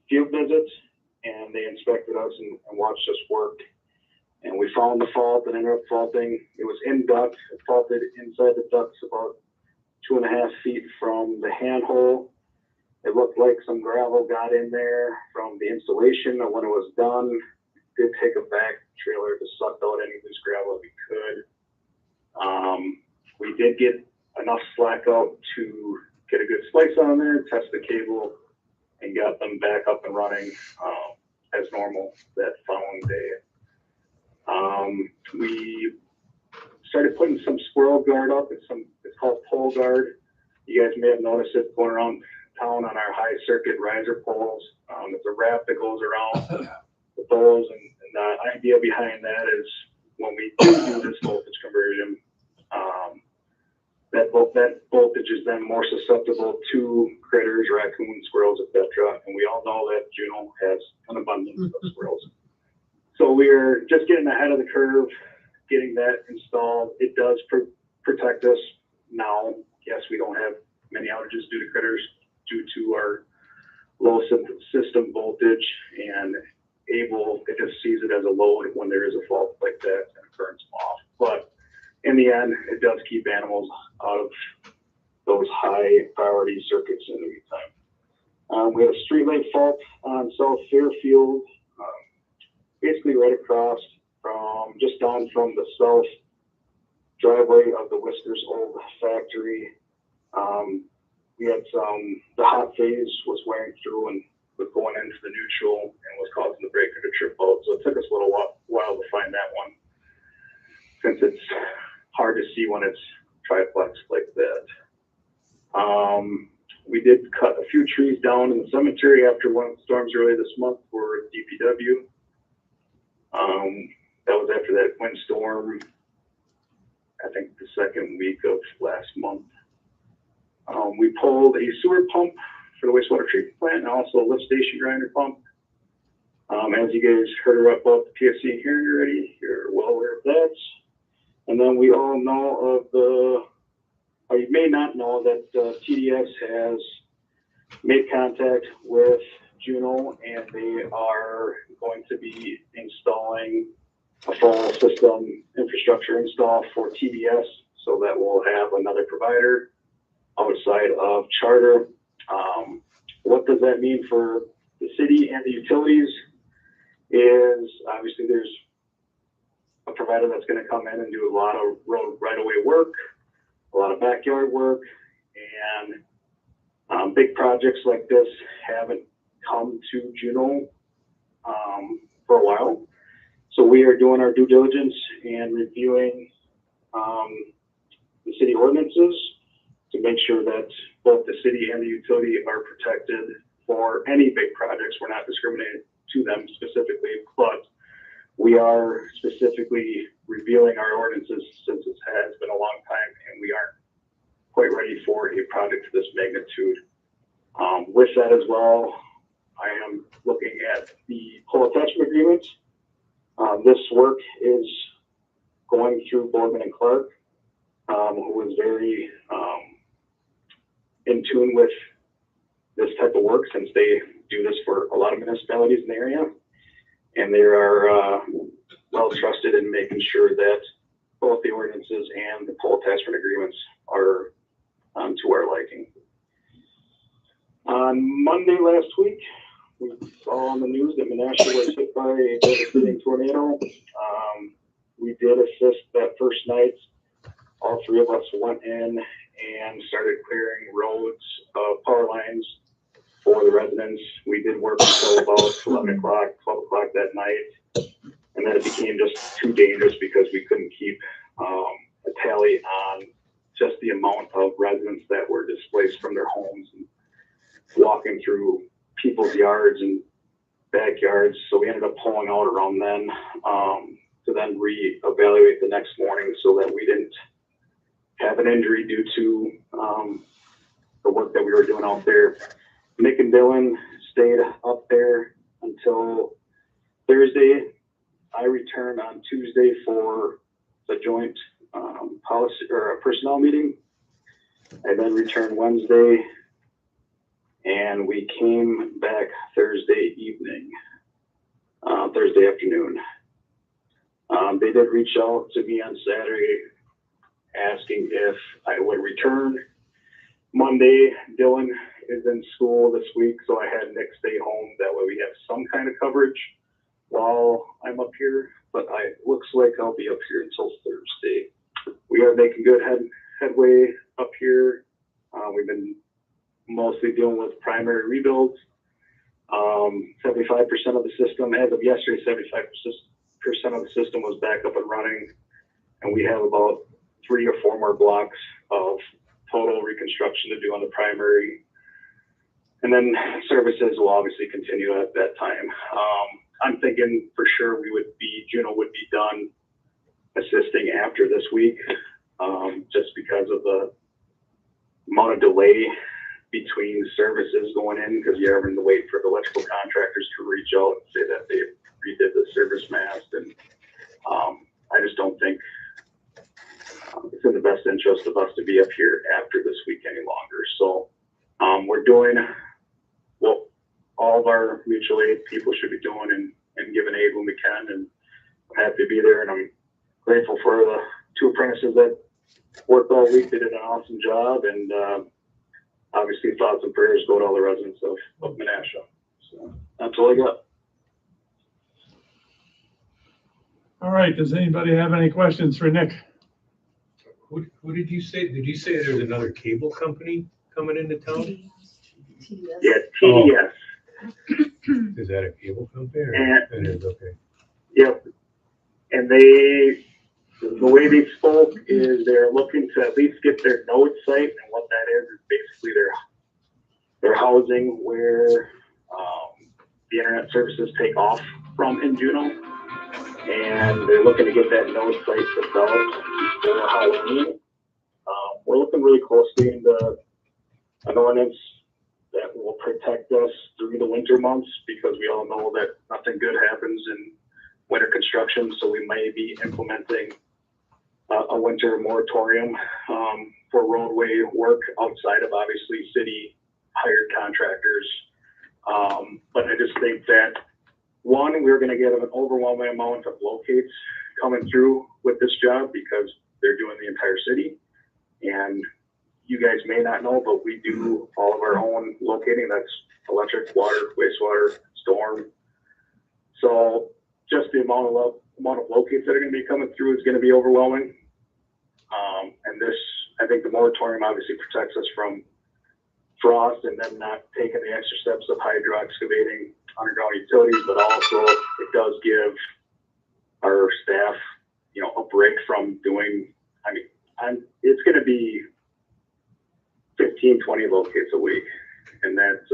field visit, and they inspected us and watched us work. And we found the fault and ended up faulting. It was in duct. It faulted inside the ducts about 2.5 feet from the handhole. It looked like some gravel got in there from the installation, and when it was done, we did take a back trailer to suck out any loose gravel we could. We did get enough slack out to get a good splice on there, test the cable, and got them back up and running as normal that following day. We started putting some squirrel guard up. It's called pole guard. You guys may have noticed it going around town on our high circuit riser poles. It's a wrap that goes around the poles, and the idea behind that is when we do this voltage conversion, that voltage is then more susceptible to critters, raccoons, squirrels, etc. And we all know that Juneau has an abundance of squirrels. So we're just getting ahead of the curve, getting that installed. It does protect us now. Yes, we don't have many outages due to critters, due to our low system voltage, and it just sees it as a load when there is a fault like that and it turns them off. But in the end, it does keep animals out of those high priority circuits in the meantime. We had a street light fault on South Fairfield, basically right across from, just down from the south driveway of the Whiskers old factory. We had the hot phase was wearing through and was going into the neutral and was causing the breaker to trip out. So it took us a little while to find that one, since it's hard to see when it's triplex like that. We did cut a few trees down in the cemetery after one of the storms earlier this month for DPW. That was after that windstorm, I think the second week of last month. We pulled a sewer pump for the wastewater treatment plant and also a lift station grinder pump. As you guys heard about the PSC hearing already, you're well aware of that. And then we all know or you may not know that TDS has made contact with Juneau, and they are going to be installing a full system infrastructure install for TDS, so that we'll have another provider outside of Charter. What does that mean for the city and the utilities is obviously there's a provider that's going to come in and do a lot of road right-of-way work. a lot of backyard work, and big projects like this haven't come to Juneau for a while. So we are doing our due diligence and reviewing the city ordinances to make sure that both the city and the utility are protected for any big projects. We're not discriminating to them specifically, but we are specifically reviewing our ordinances since it has been a long time and we aren't quite ready for a project of this magnitude. With that as well, I am looking at the pole attachment agreements. This work is going through Boardman and Clark, who is very in tune with this type of work since they do this for a lot of municipalities in the area. And they are well trusted in making sure that both the ordinances and the pole attachment agreements are to our liking. On Monday last week, we saw on the news that Menasha was hit by a devastating tornado. We did assist that first night. All three of us went in and started clearing roads, power lines for the residents. We did work until about 11 o'clock, 12 o'clock that night. And then it became just too dangerous because we couldn't keep a tally on just the amount of residents that were displaced from their homes and walking through people's yards and backyards. So we ended up pulling out around then to then reevaluate the next morning so that we didn't have an injury due to the work that we were doing out there. Nick and Dylan stayed up there until Thursday. I returned on Tuesday for the joint policy or personnel meeting. I then returned Wednesday, and we came back Thursday evening, Thursday afternoon. They did reach out to me on Saturday asking if I would return. Monday, Dylan is in school this week, so I had Nick stay home. That way we have some kind of coverage while I'm up here, but it looks like I'll be up here until Thursday. We are making good headway up here. We've been mostly dealing with primary rebuilds. 75% of the system, as of yesterday, 75% of the system was back up and running, and we have about 3 or 4 more blocks of total reconstruction to do on the primary. And then services will obviously continue at that time. I'm thinking for sure Juneau would be done assisting after this week, just because of the amount of delay between services going in, because you're having to wait for the electrical contractors to reach out and say that they redid the service mast. And I just don't think it's in the best interest of us to be up here after this week any longer. So we're doing what all of our mutual aid people should be doing and giving aid when we can. And I'm happy to be there, and I'm grateful for the 2 apprentices that worked all week. They did an awesome job, and obviously thoughts and prayers go to all the residents of Menasha. So that's all I got. All right, does anybody have any questions for Nick? Who did you say? Did you say there's another cable company coming into town? Yeah, TDS. Is that a cable company? Or And- it is, okay. Yep. And the way they spoke is they're looking to at least get their node site, and what that is basically their housing where the internet services take off from in Juneau. And they're looking to get that node site developed before Halloween. We're looking really closely into an ordinance that will protect us through the winter months, because we all know that nothing good happens in winter construction. So we may be implementing a winter moratorium for roadway work outside of obviously city hired contractors. But I just think that we're going to get an overwhelming amount of locates coming through with this job because they're doing the entire city. And you guys may not know, but we do all of our own locating. That's electric, water, wastewater, storm. So just the amount of locates that are going to be coming through is going to be overwhelming. And this I think the moratorium obviously protects us from frost and then not taking the extra steps of hydro excavating underground utilities, but also it does give our staff, you know, a break from doing, I mean, it's going to be 15, 20 locates a week. And that's,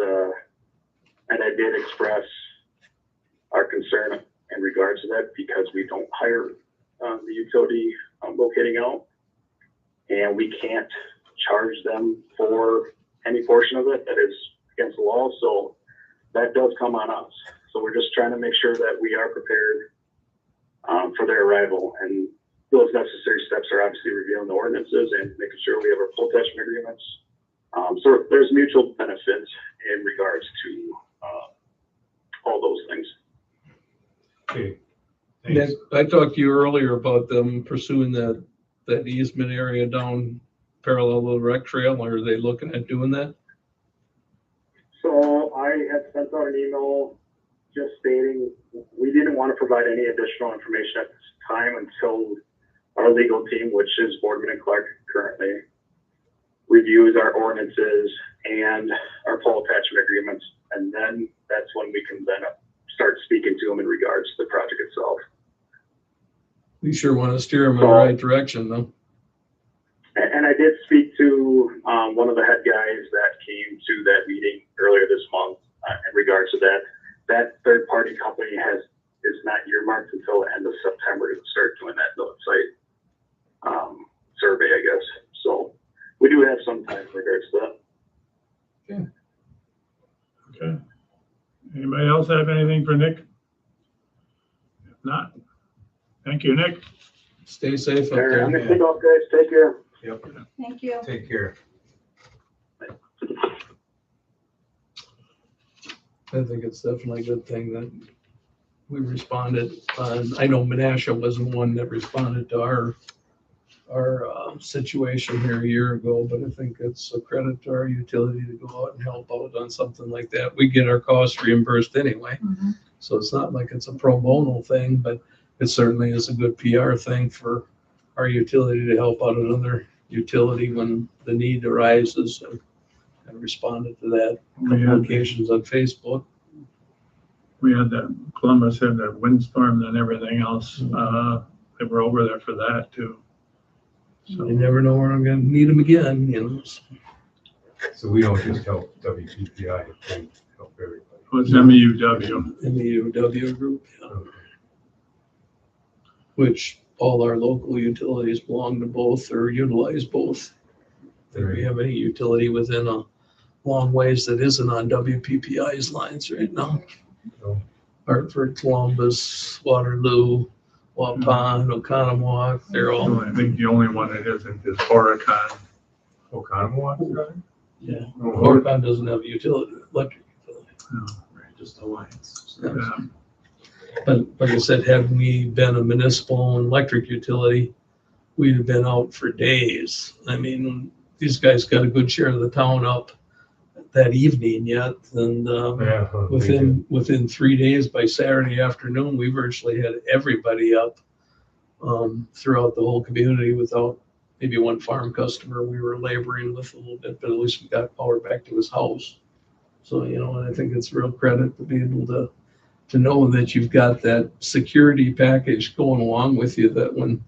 and I did express our concern in regards to that because we don't hire the utility locating out, and we can't charge them for any portion of it that is against the law. So that does come on us. So we're just trying to make sure that we are prepared for their arrival. And those necessary steps are obviously reviewing the ordinances and making sure we have our full attachment agreements. So there's mutual benefits in regards to all those things. Okay. Nick, Thanks. I talked to you earlier about them pursuing that easement area down parallel to the rec trail. Are they looking at doing that? So I had sent out an email just stating we didn't want to provide any additional information at this time until our legal team, which is Boardman and Clark currently, reviews our ordinances and our pole attachment agreements. And then that's when we can then start speaking to them in regards to the project itself. You sure want to steer them in the right direction, though. And I did speak to one of the head guys that came to that meeting earlier this month in regards to that. That third-party company is not earmarked until the end of September to start doing that site survey, I guess. So we do have some time in regards to that. Okay. Anybody else have anything for Nick? If not, thank you, Nick. Stay safe up I'm there. gonna take off, guys. Take care. Yep. Thank you. Take care. I think it's definitely a good thing that we responded. I know Menasha wasn't one that responded to our situation here a year ago, but I think it's a credit to our utility to go out and help out on something like that. We get our costs reimbursed anyway. So it's not like it's a pro bono thing, but it certainly is a good PR thing for our utility to help out another utility when the need arises, and responded to that. We had, Applications on Facebook. we had that, Columbus had that windstorm and everything else. They were over there for that too. So, You never know where I'm gonna need them again, you know. So we don't just help WPPI, we help everybody. it was MEUW. In the UW group, yeah. Which all our local utilities belong to both or utilize both. If we have any utility within a long ways that isn't on WPPI's lines right now. No. Hartford, Columbus, Waterloo, Waupun, Oconomowoc, they're all, I think the only one that isn't is Horicon. Oconomowoc? yeah. Oh, Waupun doesn't have a utility, electric utility. Right, just Alliance. Yeah. Yeah. But like I said, had we been a municipal and electric utility, we'd have been out for days. I mean, these guys got a good share of the town up that evening yet, and Yeah. within 3 days, by Saturday afternoon, we virtually had everybody up throughout the whole community without maybe one farm customer we were laboring with a little bit, but at least we got power back to his house. So, you know, and I think it's real credit to be able to know that you've got that security package going along with you, that when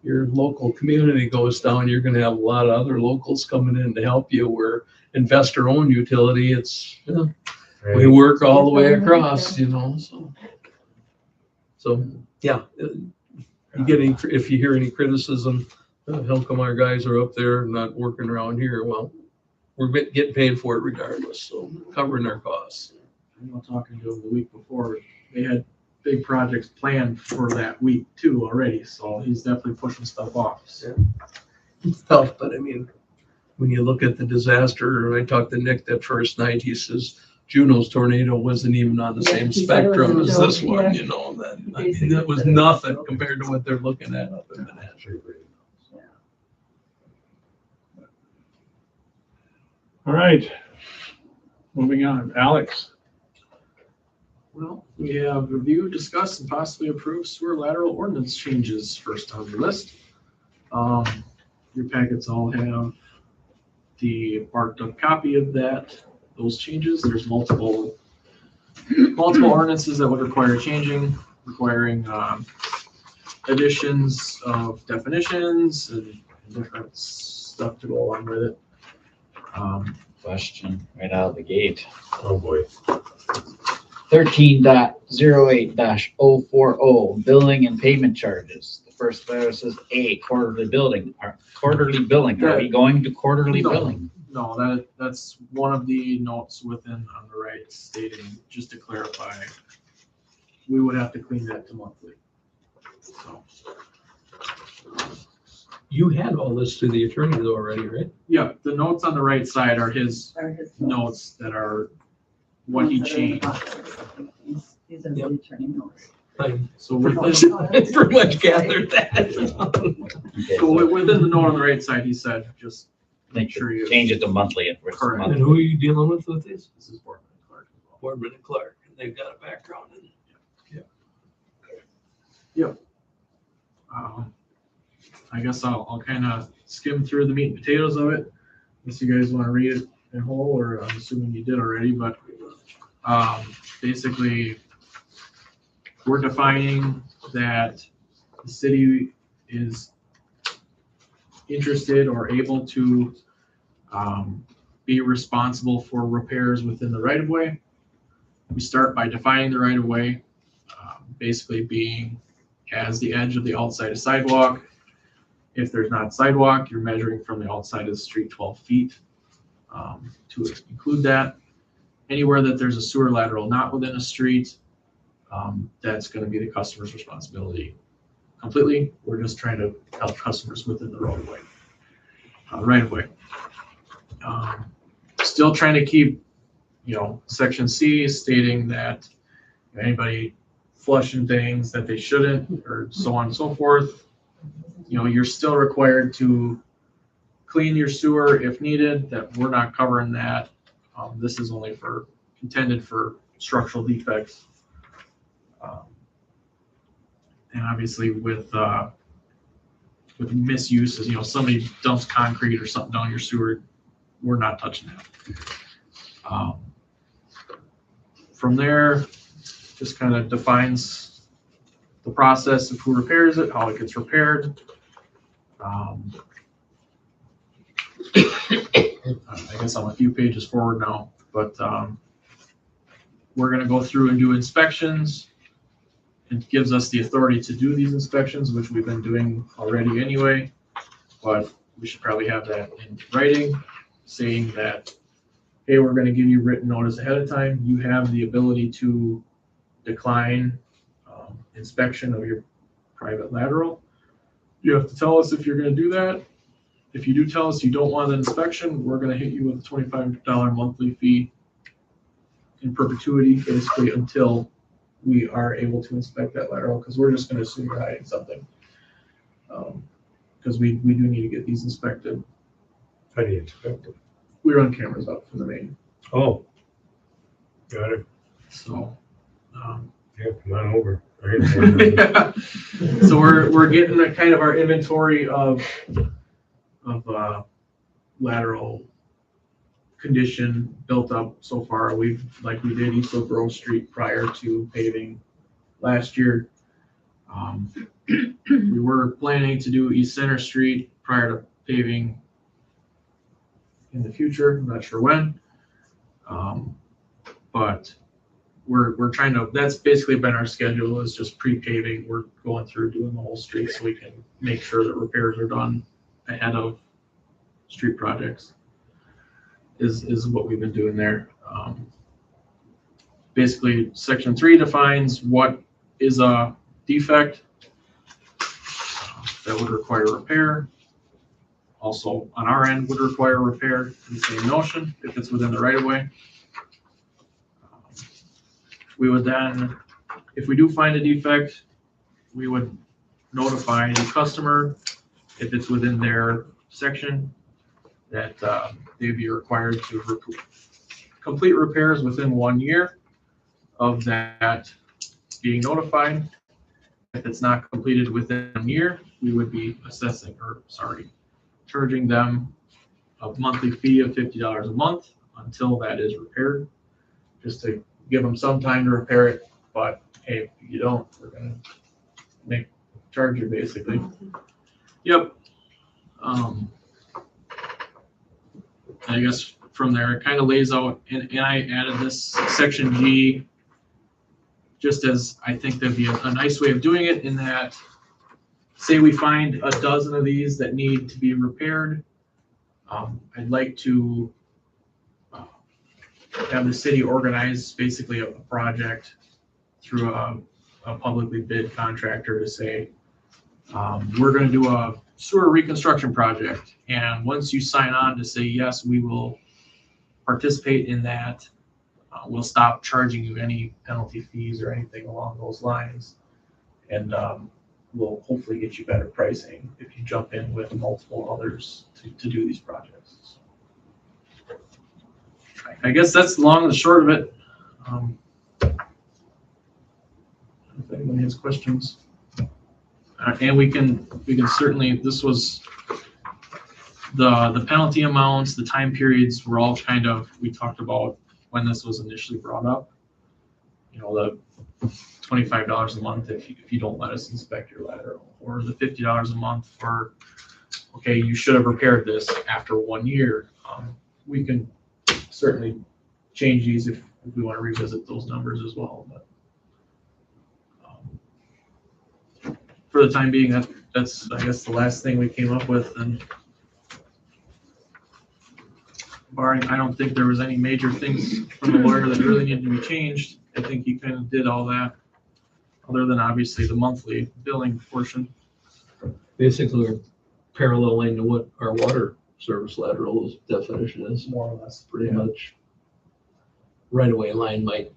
your local community goes down, you're going to have a lot of other locals coming in to help you. We're investor-owned utility. It's, you know, we work all the way across, you know, so yeah. If you hear any criticism, how come our guys are up there not working around here? Well, we're getting paid for it regardless, so covering our costs. I know, talking to him the week before, they had big projects planned for that week too already, so he's definitely pushing stuff off. So. It's tough, but I mean, when you look at the disaster, I talked to Nick that first night, he says Juneau's tornado wasn't even on the Yeah, same he said it was spectrum a as joke, this one, yeah. you know, that, I Basically mean, that was said it was a nothing joke. compared to what they're looking at up in Menasha. All right. Moving on. Alex. Well, we have review, discuss, and possibly approve sewer lateral ordinance changes first on the list. The Your packets all have the marked up copy of those changes. There's multiple ordinances that would require changing, requiring additions of definitions and different stuff to go along with it. Question right out of the gate. Oh, boy. 13.08-040, billing and payment charges. The first letter says A, quarterly billing. Quarterly billing. Are we going to quarterly No. billing? No, that's one of the notes within on the right stating, just to clarify, we would have to clean that to monthly. So, You had all this to the attorneys already, right? yeah, the notes on the right side are his Or his notes that are what he ones that are in the changed. box. These are the attorney notes. So Pretty within, much gathered that. Okay, so within the note on the right side, he said, just make sure you. change it to monthly. If it's Correct. And monthly. who are you dealing with these? This is Boardman and Clark as well. Boardman and Clark. And they've got a background in. I guess I'll kind of skim through the meat and potatoes of it, unless you guys want to read it in whole, or I'm assuming you did already, but basically, we're defining that the city is interested or able to be responsible for repairs within the right-of-way. We start by defining the right-of-way, basically being as the edge of the outside of sidewalk. If there's not sidewalk, you're measuring from the outside of the street 12 feet to include that. Anywhere that there's a sewer lateral not within a street, that's going to be the customer's responsibility completely. We're just trying to help customers within the roadway, right of way. Still trying to keep, section C stating that anybody flushing things that they shouldn't, or so on and so forth, you're still required to clean your sewer if needed. That we're not covering that. This is only intended for structural defects. And obviously with misuses, somebody dumps concrete or something down your sewer, we're not touching that. From there, just kind of defines the process of who repairs it, how it gets repaired. I guess I'm a few pages forward now, but we're going to go through and do inspections. It gives us the authority to do these inspections, which we've been doing already anyway, but we should probably have that in writing, saying that, hey, we're going to give you written notice ahead of time. You have the ability to decline inspection of your private lateral. You have to tell us if you're going to do that. If you do tell us you don't want an inspection, we're going to hit you with a $25 monthly fee in perpetuity, basically until we are able to inspect that lateral, because we're just going to assume you're hiding something. Because we do need to get these inspected. How do you inspect it? We run cameras up from the main. Oh, got it. So, Yeah, come on over. yeah. So we're getting a kind of our inventory of lateral condition built up so far. We did East Oak Grove Street prior to paving last year. We were planning to do East Center Street prior to paving in the future. I'm not sure when, but we're trying to. That's basically been our schedule, is just pre-paving. We're going through doing the whole street so we can make sure that repairs are done ahead of street projects. Is what we've been doing there. Basically, section 3 defines what is a defect that would require repair. Also, on our end, would require repair in the same notion if it's within the right of way. We would then, if we do find a defect, we would notify the customer if it's within their section that they'd be required to complete repairs within 1 year of that being notified. If it's not completed within a year, we would be charging them a monthly fee of $50 a month until that is repaired, just to give them some time to repair it. But hey, if you don't, we're gonna charge you basically. Yep. I guess from there it kind of lays out, and I added this section G just as I think that'd be a nice way of doing it, in that, say we find a dozen of these that need to be repaired. I'd like to have the city organize basically a project through a publicly bid contractor to say, we're going to do a sewer reconstruction project. And once you sign on to say, yes, we will participate in that, we'll stop charging you any penalty fees or anything along those lines. And we'll hopefully get you better pricing if you jump in with multiple others to do these projects. I guess that's the long and the short of it. If anyone has questions. And we can certainly, this was the penalty amounts, the time periods were all kind of, we talked about when this was initially brought up. You know, the $25 a month if you don't let us inspect your lateral, or the $50 a month for, okay, you should have repaired this after 1 year. We can certainly change these if we want to revisit those numbers as well. But for the time being, that's I guess the last thing we came up with. And barring, I don't think there was any major things from the lawyer that really needed to be changed. I think he kind of did all that, other than obviously the monthly billing portion. Basically, we're paralleling to what our water service lateral definition is. More or less. Pretty much. Right away line might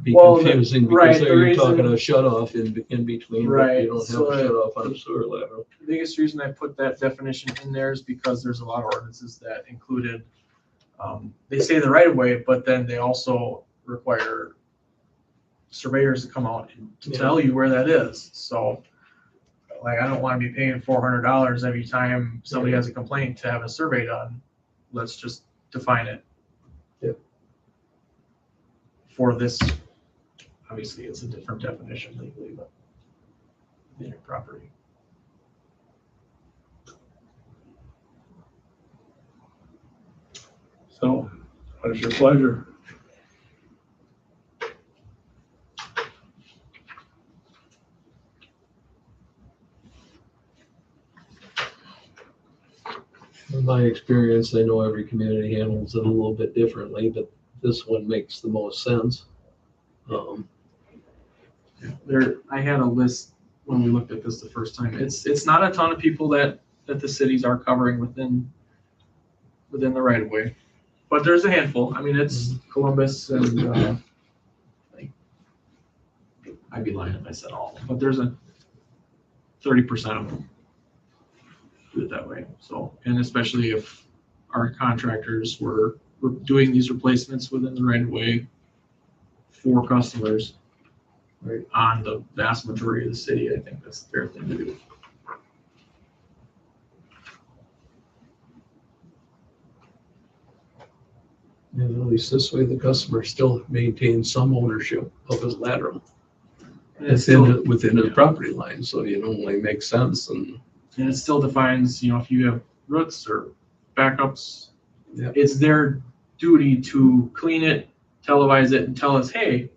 be Well, confusing right, because the there you're reason- talking a shut off in between, but Right, you don't have so a shut off on a sewer lateral. The biggest reason I put that definition in there is because there's a lot of ordinances that included, they say the right of way, but then they also require surveyors to come out and to tell you where that is. So like, I don't want to be paying $400 every time somebody has a complaint to have a survey done. Let's just define it. Yep. For this, obviously it's a different definition legally, but in your property. So what is your pleasure? In my experience, I know every community handles it a little bit differently, but this one makes the most sense. I had a list when we looked at this the first time. It's not a ton of people that the cities are covering within the right of way, but there's a handful. I mean, it's Columbus and I'd be lying if I said all, but there's a 30% of them do it that way. So, and especially if our contractors were doing these replacements within the right of way for customers, right, on the vast majority of the city, I think that's a fair thing to do. And at least this way, the customer still maintains some ownership of his lateral. It's within the property line, so it only makes sense. And it still defines, you know, if you have roots or backups, yeah, it's their duty to clean it, televise it, and tell us, hey,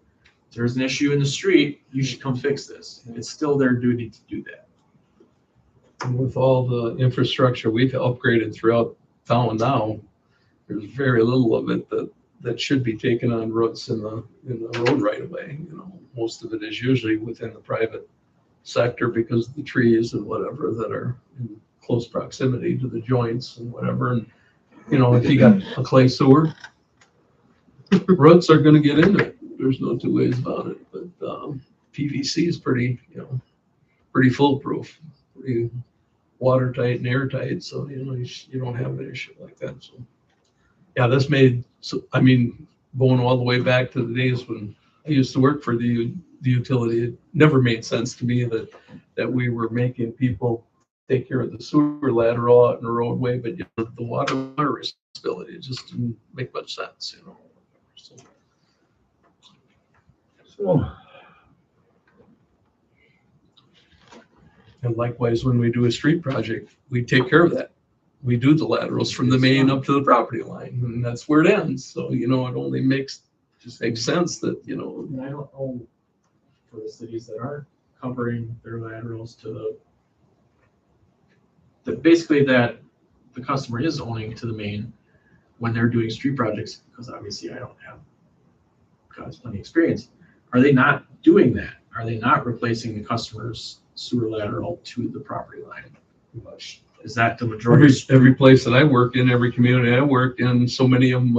there's an issue in the street, you should come fix this. It's still their duty to do that. and with all the infrastructure we've upgraded throughout town now, there's very little of it that should be taken on roots in the road right away. You know, most of it is usually within the private sector because of the trees and whatever that are in close proximity to the joints and whatever. And you know, if you got a clay sewer, roots are going to get into it. There's no two ways about it. But PVC is pretty foolproof, pretty watertight and airtight. So you know you don't have an issue like that. So yeah, this made. So I mean, going all the way back to the days when I used to work for the utility, it never made sense to me that we were making people take care of the sewer lateral out in the roadway, but you know, the water responsibility, it just didn't make much sense, you know. So, So, and likewise, when we do a street project, we take care of that. We do the laterals from the main up to the property line, and that's where it ends. So, you know, it only makes sense that, you know, And I don't know for the cities that aren't covering their laterals to basically that the customer is owning to the main when they're doing street projects, because obviously I don't have God's plenty experience. Are they not doing that? Are they not replacing the customer's sewer lateral to the property line? Is that the majority? every place that I work in, every community I work in, so many of them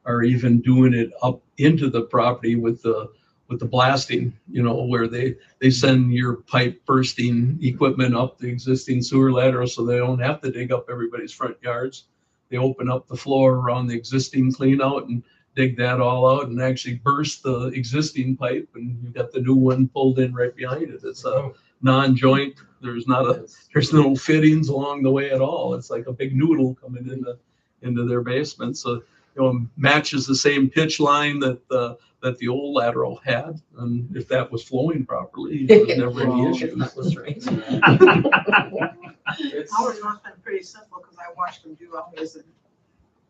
are even doing it up into the property with the blasting, you know, where they send your pipe bursting equipment up the existing sewer lateral so they don't have to dig up everybody's front yards. They open up the floor around the existing clean out and dig that all out and actually burst the existing pipe, and you've got the new one pulled in right behind it. It's a non-joint. There's no fittings along the way at all. It's like a big noodle coming into their basement. So, you know, matches the same pitch line that the old lateral had, and if that was flowing properly, there was never any issues. That was right. Ours must have been pretty simple because I watched them do always.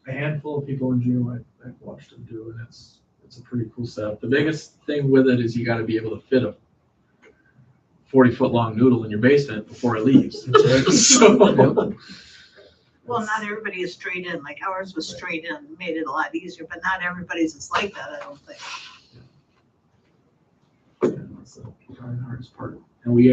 A handful of people in Juneau I've watched them do, and it's a pretty cool setup. The biggest thing with it is you got to be able to fit a 40-foot long noodle in your basement before it leaves. So, Well, not everybody is straight in, like ours was straight in, made it a lot easier, but not everybody's is like that, I don't think. that's the hardest part. And we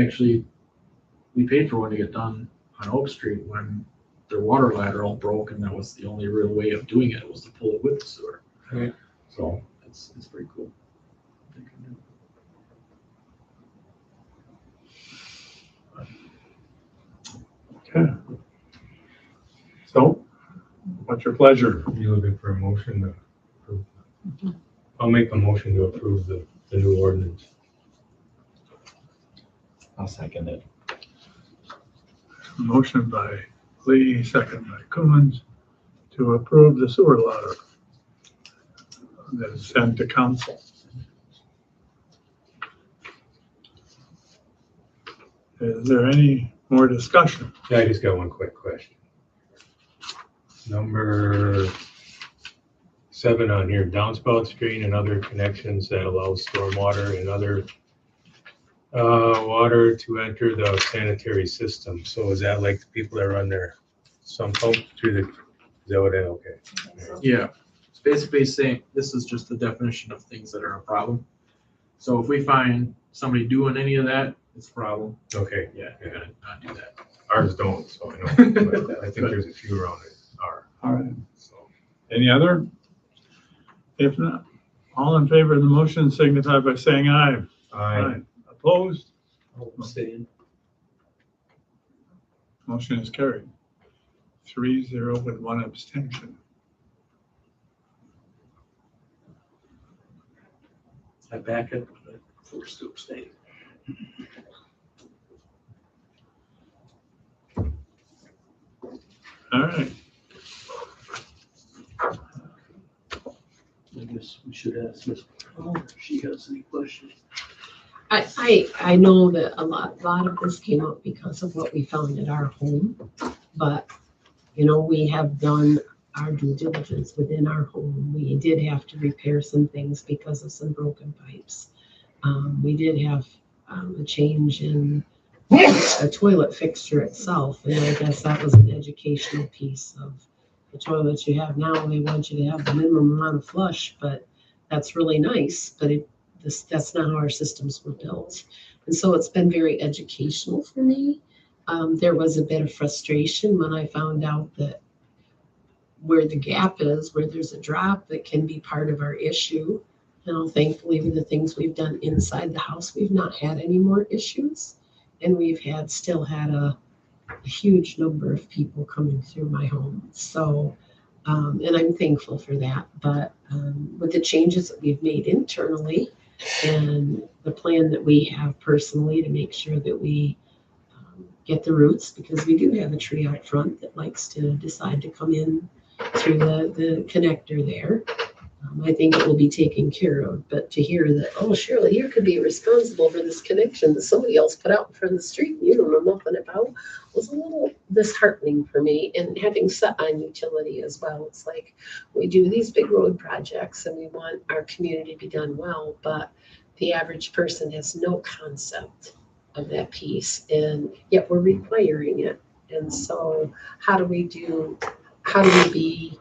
paid for one to get done on Oak Street when their water lateral broke, and that was the only real way of doing it, was to pull it with the sewer. Right. So it's pretty cool. okay. So, what's your pleasure? You looking for a motion to approve? I'll make a motion to approve the new ordinance. I'll second it. Motion by Lee, second by Coons, to approve the sewer lateral that is sent to council. Is there any more discussion? Yeah, I just got one quick question. Number 7 on here, downspout screen and other connections that allow stormwater and other water to enter the sanitary system. So is that like the people that run their sump pump through the, is that what okay. Yeah, it's basically saying this is just the definition of things that are a problem. So if we find somebody doing any of that, it's a problem. Okay, Yeah, you're gonna not do that. ours don't, so I know, but I think there's a few around it are. All right. So, Any other? If not, all in favor of the motion signify by saying aye. I Opposed? I'll abstain. Motion is carried. 3-0 with one abstention. I back it, but I'm forced to abstain. All right. I guess we should ask Ms. Paul if she has any questions. I know that a lot of this came up because of what we found at our home, but, you know, we have done our due diligence within our home. We did have to repair some things because of some broken pipes. We did have a change in a toilet fixture itself, and I guess that was an educational piece of the toilets you have now. They want you to have the minimum amount of flush, but that's really nice, but that's not how our systems were built. And so it's been very educational for me. There was a bit of frustration when I found out that where the gap is, where there's a drop that can be part of our issue. You know, thankfully with the things we've done inside the house, we've not had any more issues. And we've still had a huge number of people coming through my home. So, and I'm thankful for that. But with the changes that we've made internally and the plan that we have personally to make sure that we get the roots, because we do have a tree out front that likes to decide to come in through the connector there. I think it will be taken care of, but to hear that, oh, Shirley, you could be responsible for this connection that somebody else put out in front of the street and you don't know nothing about, was a little disheartening for me. And having sat on utility as well, it's like we do these big road projects and we want our community to be done well, but the average person has no concept of that piece, and yet we're requiring it. And so how do we be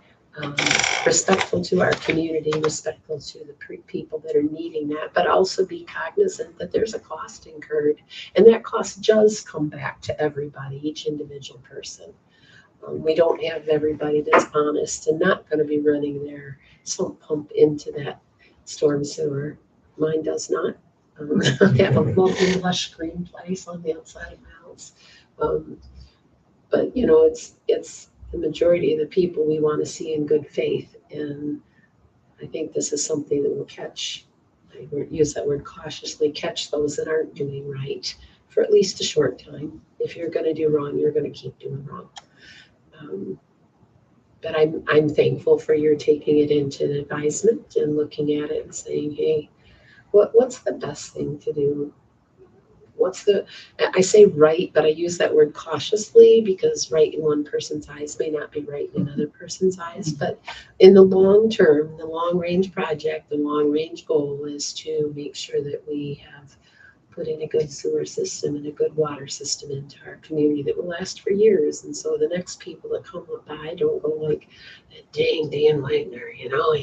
respectful to our community, respectful to the people that are needing that, but also be cognizant that there's a cost incurred, and that cost does come back to everybody, each individual person. We don't have everybody that's honest and not going to be running their sump pump into that storm sewer. Mine does not. I have a lovely lush green place on the outside of my house. But you know, it's the majority of the people we want to see in good faith. And I think this is something that will catch, I use that word cautiously, catch those that aren't doing right for at least a short time. If you're going to do wrong, you're going to keep doing wrong. But I'm thankful for your taking it into advisement and looking at it and saying, hey, what's the best thing to do? I say right, but I use that word cautiously because right in one person's eyes may not be right in another person's eyes. But in the long term, the long range project, the long range goal is to make sure that we have put in a good sewer system and a good water system into our community that will last for years. And so the next people that come up by don't go like, dang, Dan Wagner, you know,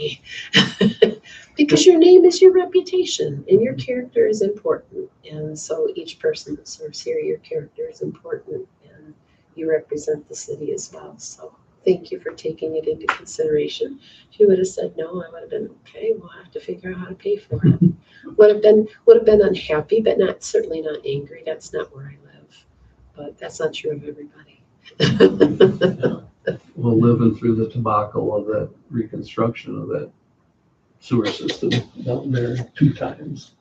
because your name is your reputation and your character is important. And so each person that serves here, your character is important and you represent the city as well. So thank you for taking it into consideration. If you would have said no, I would have been, okay, we'll have to figure out how to pay for it. Would have been unhappy, but certainly not angry. That's not where I live. But that's not true of everybody. Well, living through the debacle of that reconstruction of that sewer system down there 2 times.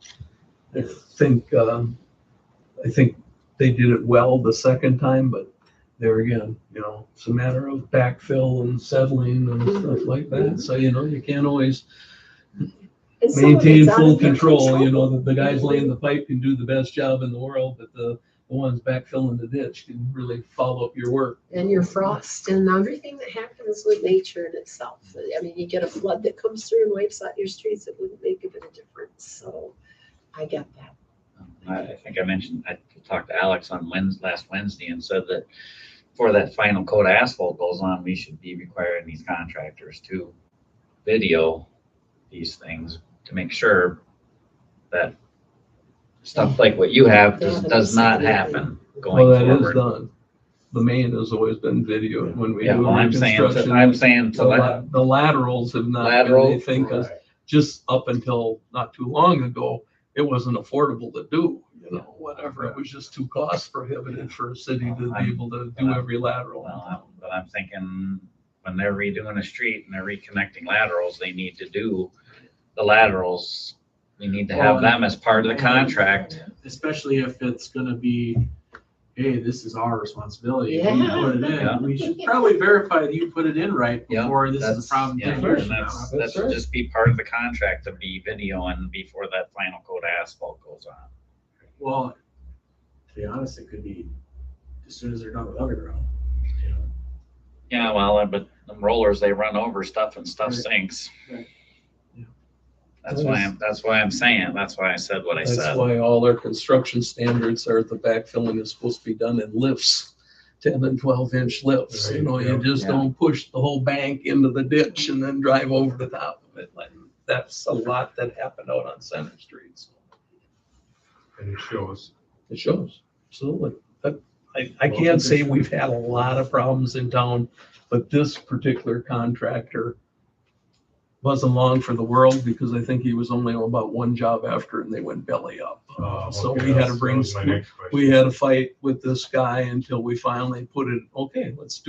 I think they did it well the second time, but there again, you know, it's a matter of backfill and settling and stuff like that. So, you know, you can't always maintain full control. You know, the guys laying the pipe can do the best job in the world, but the ones backfilling the ditch can really follow up your work. And your frost and everything that happens with nature in itself. I mean, you get a flood that comes through and wipes out your streets, it wouldn't make a bit of difference. So I get that. I think I mentioned, I talked to Alex on last Wednesday and said that before that final coat of asphalt goes on, we should be requiring these contractors to video these things to make sure that stuff like what you have does not happen going Well, that forward. is done. The main has always been videoed when we Yeah, do well, I'm saying the laterals have not been anything, because just up until not too long ago, it wasn't affordable to do, you know, whatever. It was just too cost prohibitive for a city to be able to do every lateral. Well, but I'm thinking when they're redoing a street and they're reconnecting laterals, they need to do the laterals. We need to have them as part of the contract. Especially if it's gonna be, hey, this is our responsibility. Yeah. We put it in. Yeah. We should probably verify that you put it in right Yeah, before this is a problem. Yeah, 10 years and from now. that should just be part of the contract to be videoing before that final coat of asphalt goes on. Well, to be honest, it could be as soon as they're done with underground. You know? Yeah, well, but them rollers, they run over stuff and stuff Right. sinks. Right. Yeah. That's why I'm saying, that's why I said what I That's said. why all our construction standards are the backfilling is supposed to be done in lifts, 10 and 12-inch lifts. You know, you just don't push the whole bank into the ditch and then drive over the top of it. Like, that's a lot that happened out on Center Street. So And it shows. it shows, absolutely. I can't say we've had a lot of problems in town, but this particular contractor wasn't long for the world, because I think he was only on about 1 job after and they went belly up. So Okay, we had to that bring, was my next question. we had to fight with this guy until we finally put it, okay, let's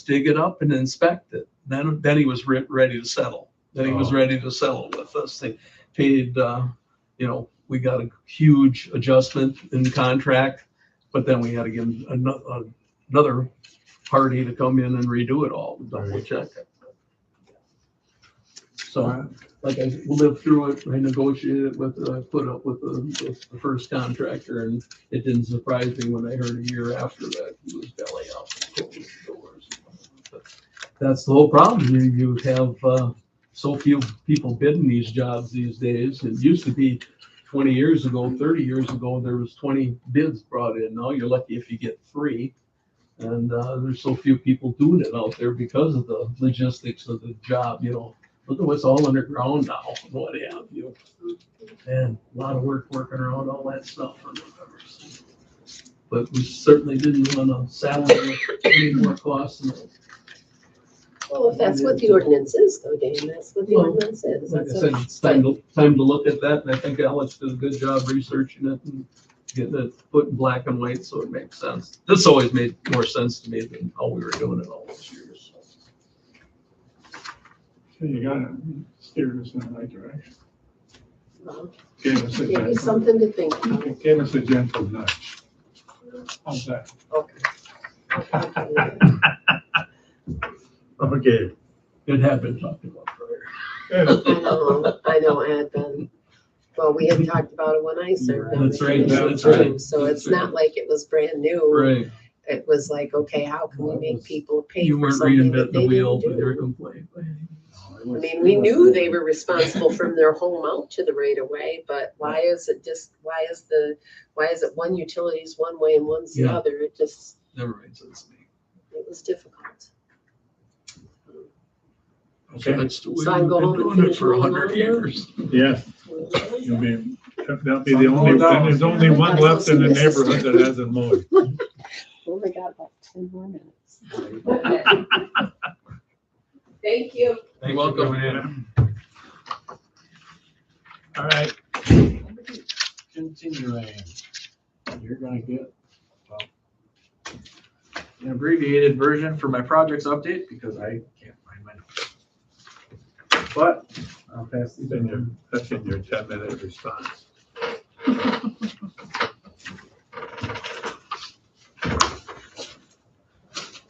dig it up and inspect it. Then he was ready to settle. Then he was ready to settle with us. They paid, you know, we got a huge adjustment in contract. But then we had to get another party to come in and redo it all, double check it. So, like, I lived through it, I negotiated with, put up with the first contractor, and it didn't surprise me when I heard a year after that he was belly up and closing the doors. But that's the whole problem. You have so few people bidding these jobs these days. It used to be 20 years ago, 30 years ago, there was 20 bids brought in. Now you're lucky if you get 3. And there's so few people doing it out there because of the logistics of the job, you know. Look at what's all underground now, what have you. And a lot of work working around all that stuff. But we certainly didn't want to saddle with any more costs. Well, if that's what the ordinance is, though, Dan, that's what the Well, ordinance is. Like I That's said, what- it's time to look at that, and I think Alex did a good job researching it and getting it put in black and white so it makes sense. This always made more sense to me than how we were doing it all those years. So you gotta steer us in the right direction. Well, Gave us a maybe gentle, something to think about. gave us a gentle nudge. How's that? Okay. Okay. It had been talked about prior. I know, it had been. Well, we had talked about it when I served on the That's right, commission that's right. too, so That's it's not like it was brand new. Right. It was like, okay, how can we make people pay You for weren't something that reinventing they the wheel didn't with your do? complaint. I mean, we knew they were responsible from their home out to the right of way, but why is it one utility's one way and one's the Yeah. other? It just, Never made sense to me. it was difficult. Okay. That's the way So I can go we've been home and doing it finish for mowing 100 lawn now? years. Yes, you'll be, that'll be the only, and there's only one left in the neighborhood that hasn't mowed. Only got about 10 more minutes. Thank you. You're welcome. All right, Continuing, you're gonna get an abbreviated version for my projects update because I can't find my notes. But I'll pass these that's in your 10-minute response.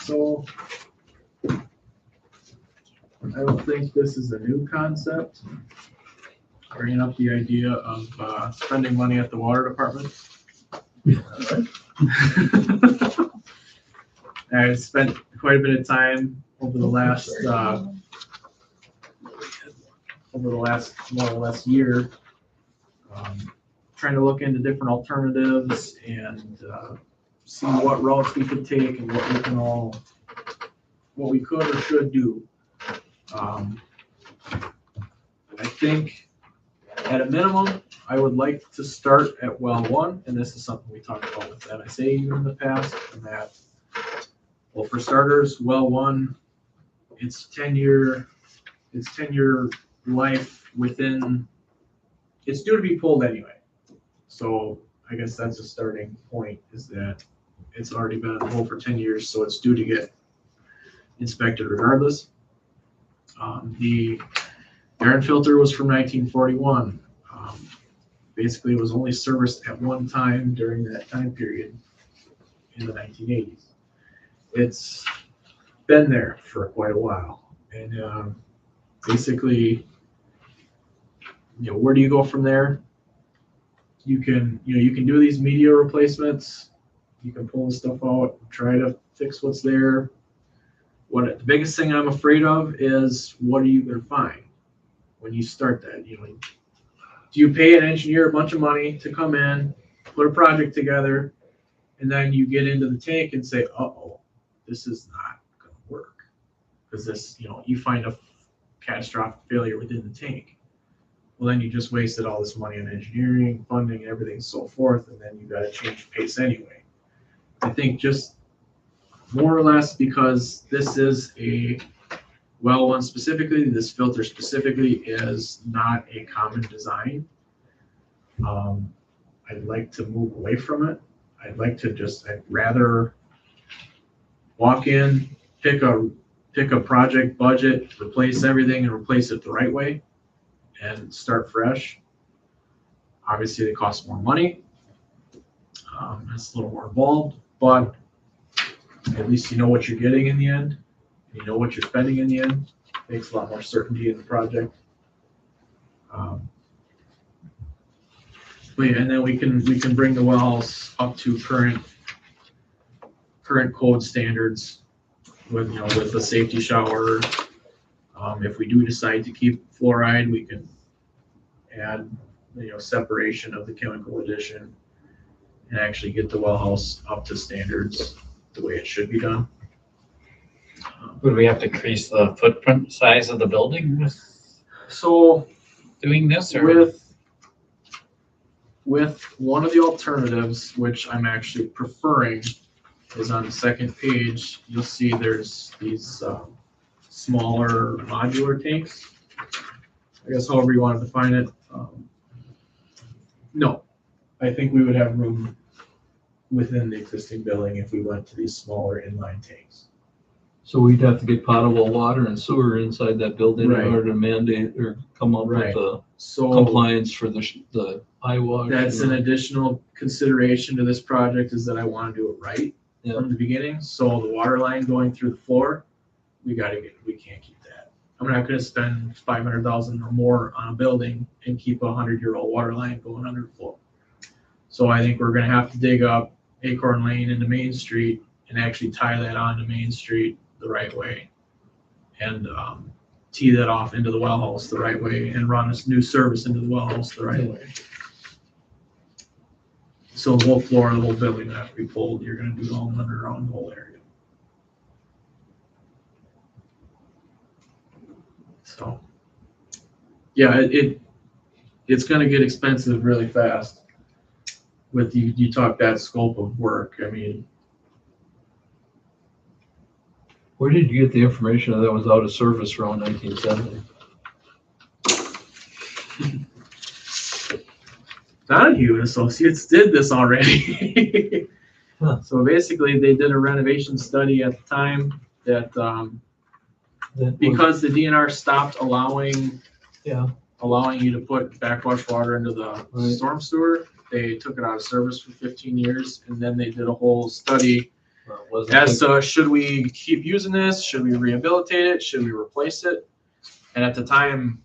So I don't think this is a new concept. Bringing up the idea of spending money at the water department. I spent quite a bit of time over the last more or less year trying to look into different alternatives and see what routes we could take and what we could or should do. I think at a minimum, I would like to start at well 1, and this is something we talked about with NSA in the past, and that, well, for starters, well 1, it's 10-year life within, it's due to be pulled anyway. So I guess that's a starting point, is that it's already been on hold for 10 years, so it's due to get inspected regardless. The air filter was from 1941. Basically, it was only serviced at one time during that time period in the 1980s. It's been there for quite a while, and basically, where do you go from there? You can do these media replacements. You can pull the stuff out, try to fix what's there. The biggest thing I'm afraid of is, what are you going to find when you start that? Do you pay an engineer a bunch of money to come in, put a project together, and then you get into the tank and say, uh-oh, this is not going to work? Because this, you find a catastrophic failure within the tank. Well, then you just wasted all this money on engineering, funding, everything, and so forth, and then you got to change pace anyway. I think just more or less because this is a well one specifically, this filter specifically is not a common design. I'd like to move away from it. I'd rather walk in, pick a project budget, replace everything and replace it the right way and start fresh. Obviously it costs more money. It's a little more involved, but at least you know what you're getting in the end. You know what you're spending in the end. Makes a lot more certainty in the project. But yeah, and then we can bring the wells up to current code standards with, you know, with the safety shower. If we do decide to keep fluoride, we can add, you know, separation of the chemical addition and actually get the well house up to standards the way it should be done. Would we have to increase the footprint size of the building with So doing this, or? With one of the alternatives, which I'm actually preferring, is on the second page. You'll see there's these smaller modular tanks. I guess however you want to define it. No, I think we would have room within the existing building if we went to these smaller inline tanks. So we'd have to get potable water and sewer inside that building Right. in order to mandate or come up with Right. the So compliance for the eyewash. that's an additional consideration to this project, is that I want to do it right Yeah. from the beginning. So the water line going through the floor, we can't keep that. I'm not gonna spend 500,000 or more on a building and keep a 100-year-old water line going under the floor. So I think we're gonna have to dig up Acorn Lane into Main Street and actually tie that onto Main Street the right way. And tee that off into the well house the right way and run this new service into the well house the right way. So the whole floor of the whole building would have to be pulled. You're gonna do it all underground the whole area. So, yeah, it's gonna get expensive really fast. With you talk that scope of work, I mean, Where did you get the information that was out of service around 1970? Donahue and Associates did this already. Huh. So basically, they did a renovation study at the time that, because the DNR stopped allowing you to put backwash water into the Right. storm sewer, they took it out of service for 15 years, and then they did a whole study as to should we keep using this, should we rehabilitate it, should we replace it? And at the time,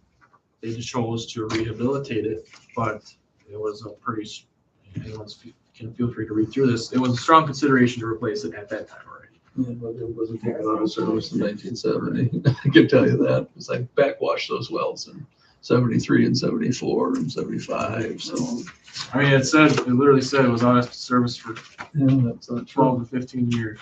they just chose to rehabilitate it, but it was a pretty, anyone can feel free to read through this. It was a strong consideration to replace it at that time already. Yeah, but it wasn't taken out of service in 1970. I can tell you that, because I backwashed those wells in 73 and 74 and 75, so. I mean, it literally said it was out of service for Yeah, that's not 12 true. to 15 years.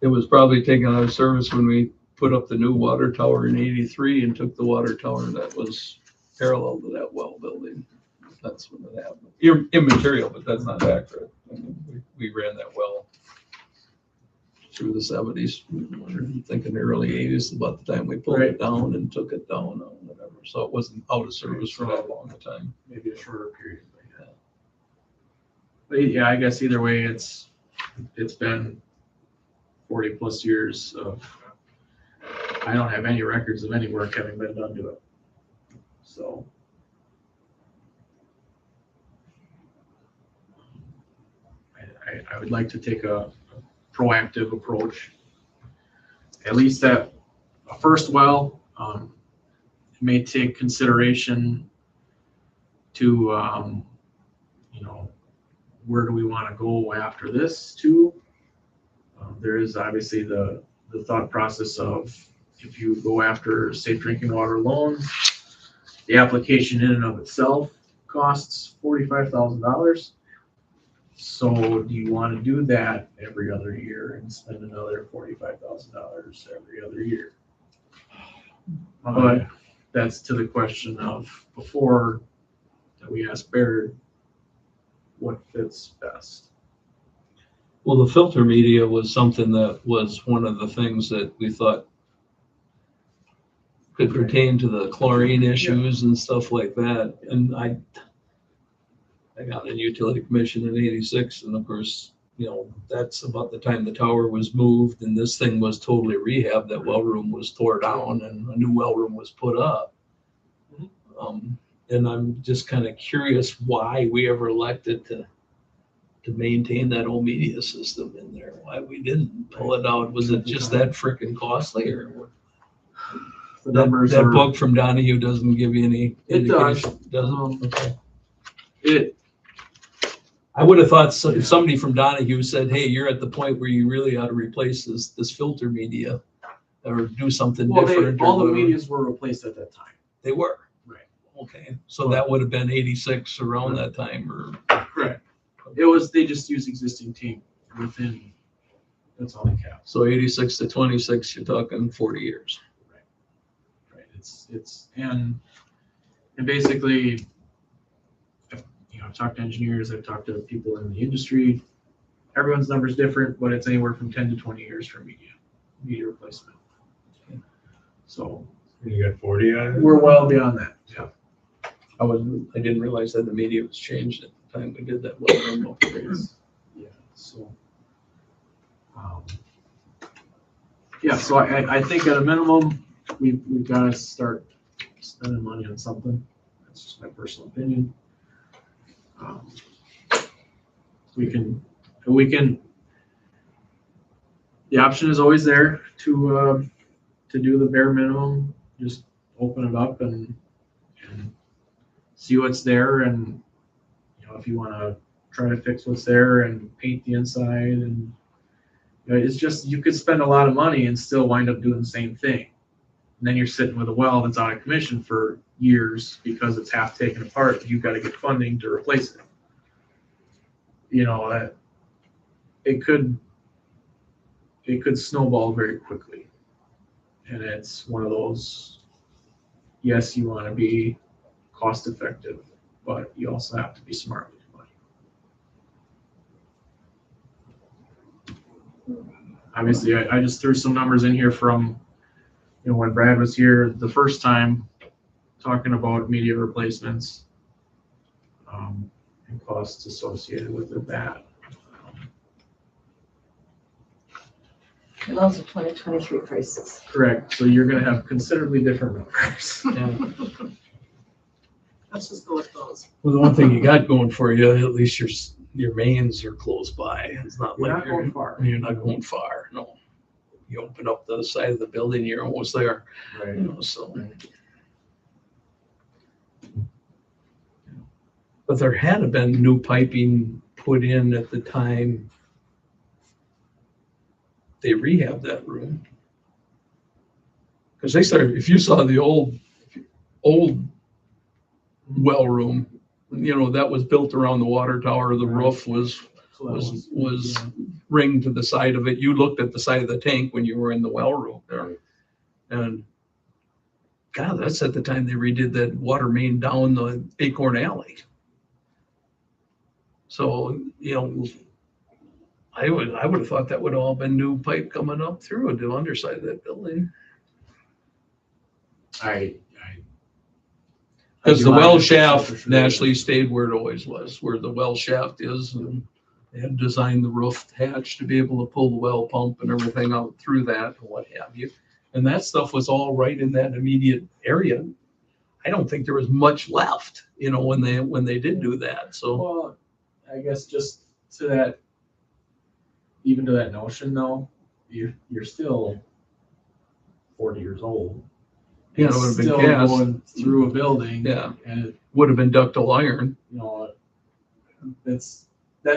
It was probably taken out of service when we put up the new water tower in 83 and took the water tower that was parallel to that well building. That's when it happened. Immaterial, but that's not accurate. I mean, we ran that well through the 70s. I'm thinking the early 80s, about the time we pulled it down and took it down or whatever. So it wasn't out of service for that long a time. Maybe a shorter period, but yeah. But yeah, I guess either way, it's been 40 plus years of, I don't have any records of any work having been done to it. So. I would like to take a proactive approach. At least at a first well, it may take consideration to, you know, where do we want to go after this too? There is obviously the thought process of, if you go after safe drinking water alone, the application in and of itself costs $45,000. So do you want to do that every other year and spend another $45,000 every other year? But that's to the question of before that we asked Baird, what fits best? Well, the filter media was something that was one of the things that we thought could pertain to the chlorine issues and stuff like that. And I got in utility commission in '86, and of course, you know, that's about the time the tower was moved and this thing was totally rehabbed. That well room was tore down and a new well room was put up. And I'm just kind of curious why we ever elected to to maintain that old media system in there. Why we didn't pull it out? Was it just that frickin' costly or what? The numbers That are, book from Donahue doesn't give you any It does. indication, doesn't? Okay. it, I would have thought if somebody from Donahue said, hey, you're at the point where you really ought to replace this filter media or do something well, different. or all the whatever. medias were replaced at that time. They were. Right. Okay, so that would have been 86 around that time or. Correct. It was, they just used existing tape within, that's all they kept. So 86 to 26, you're talking 40 years. Right, and basically, I've talked to engineers, I've talked to people in the industry. Everyone's number's different, but it's anywhere from 10 to 20 years for media replacement. So You got 40 on it? we're well beyond that. Yeah. I didn't realize that the media was changed at the time we did that. Well, Yeah, so. So I think at a minimum, we've got to start spending money on something. That's just my personal opinion. We can, the option is always there to do the bare minimum, just open it up and see what's there. And, if you want to try to fix what's there and paint the inside and, it's just, you could spend a lot of money and still wind up doing the same thing. And then you're sitting with a well that's out of commission for years because it's half taken apart. You've got to get funding to replace it. That it could snowball very quickly. And it's one of those, yes, you want to be cost effective, but you also have to be smart with your money. Obviously, I just threw some numbers in here from, when Brad was here the first time talking about media replacements, and costs associated with that. And those are 2023 prices. Correct. So you're going to have considerably different numbers. Yeah. Let's just go with those. Well, the one thing you got going for you, at least your mains are close by. It's not You're like not going far. You're not going far. No, you open up the side of the building, you're almost there. Right. So. But there had been new piping put in at the time they rehabbed that room. Because they started, if you saw the old well room, that was built around the water tower. The roof was ringed to the side of it. You looked at the side of the tank when you were in the well room there. And God, that's at the time they redid that water main down the Acorn Alley. So, I would have thought that would all been new pipe coming up through the underside of that building. Because the well shaft naturally stayed where it always was, where the well shaft is, and they had designed the roof hatch to be able to pull the well pump and everything out through that and what have you. And that stuff was all right in that immediate area. I don't think there was much left, when they did do that. So, well, I guess just to that, even to that notion though, you're still 40 years old. Yeah, it would have been still cast. going through a building. Yeah. And it, would have been ductile iron. that's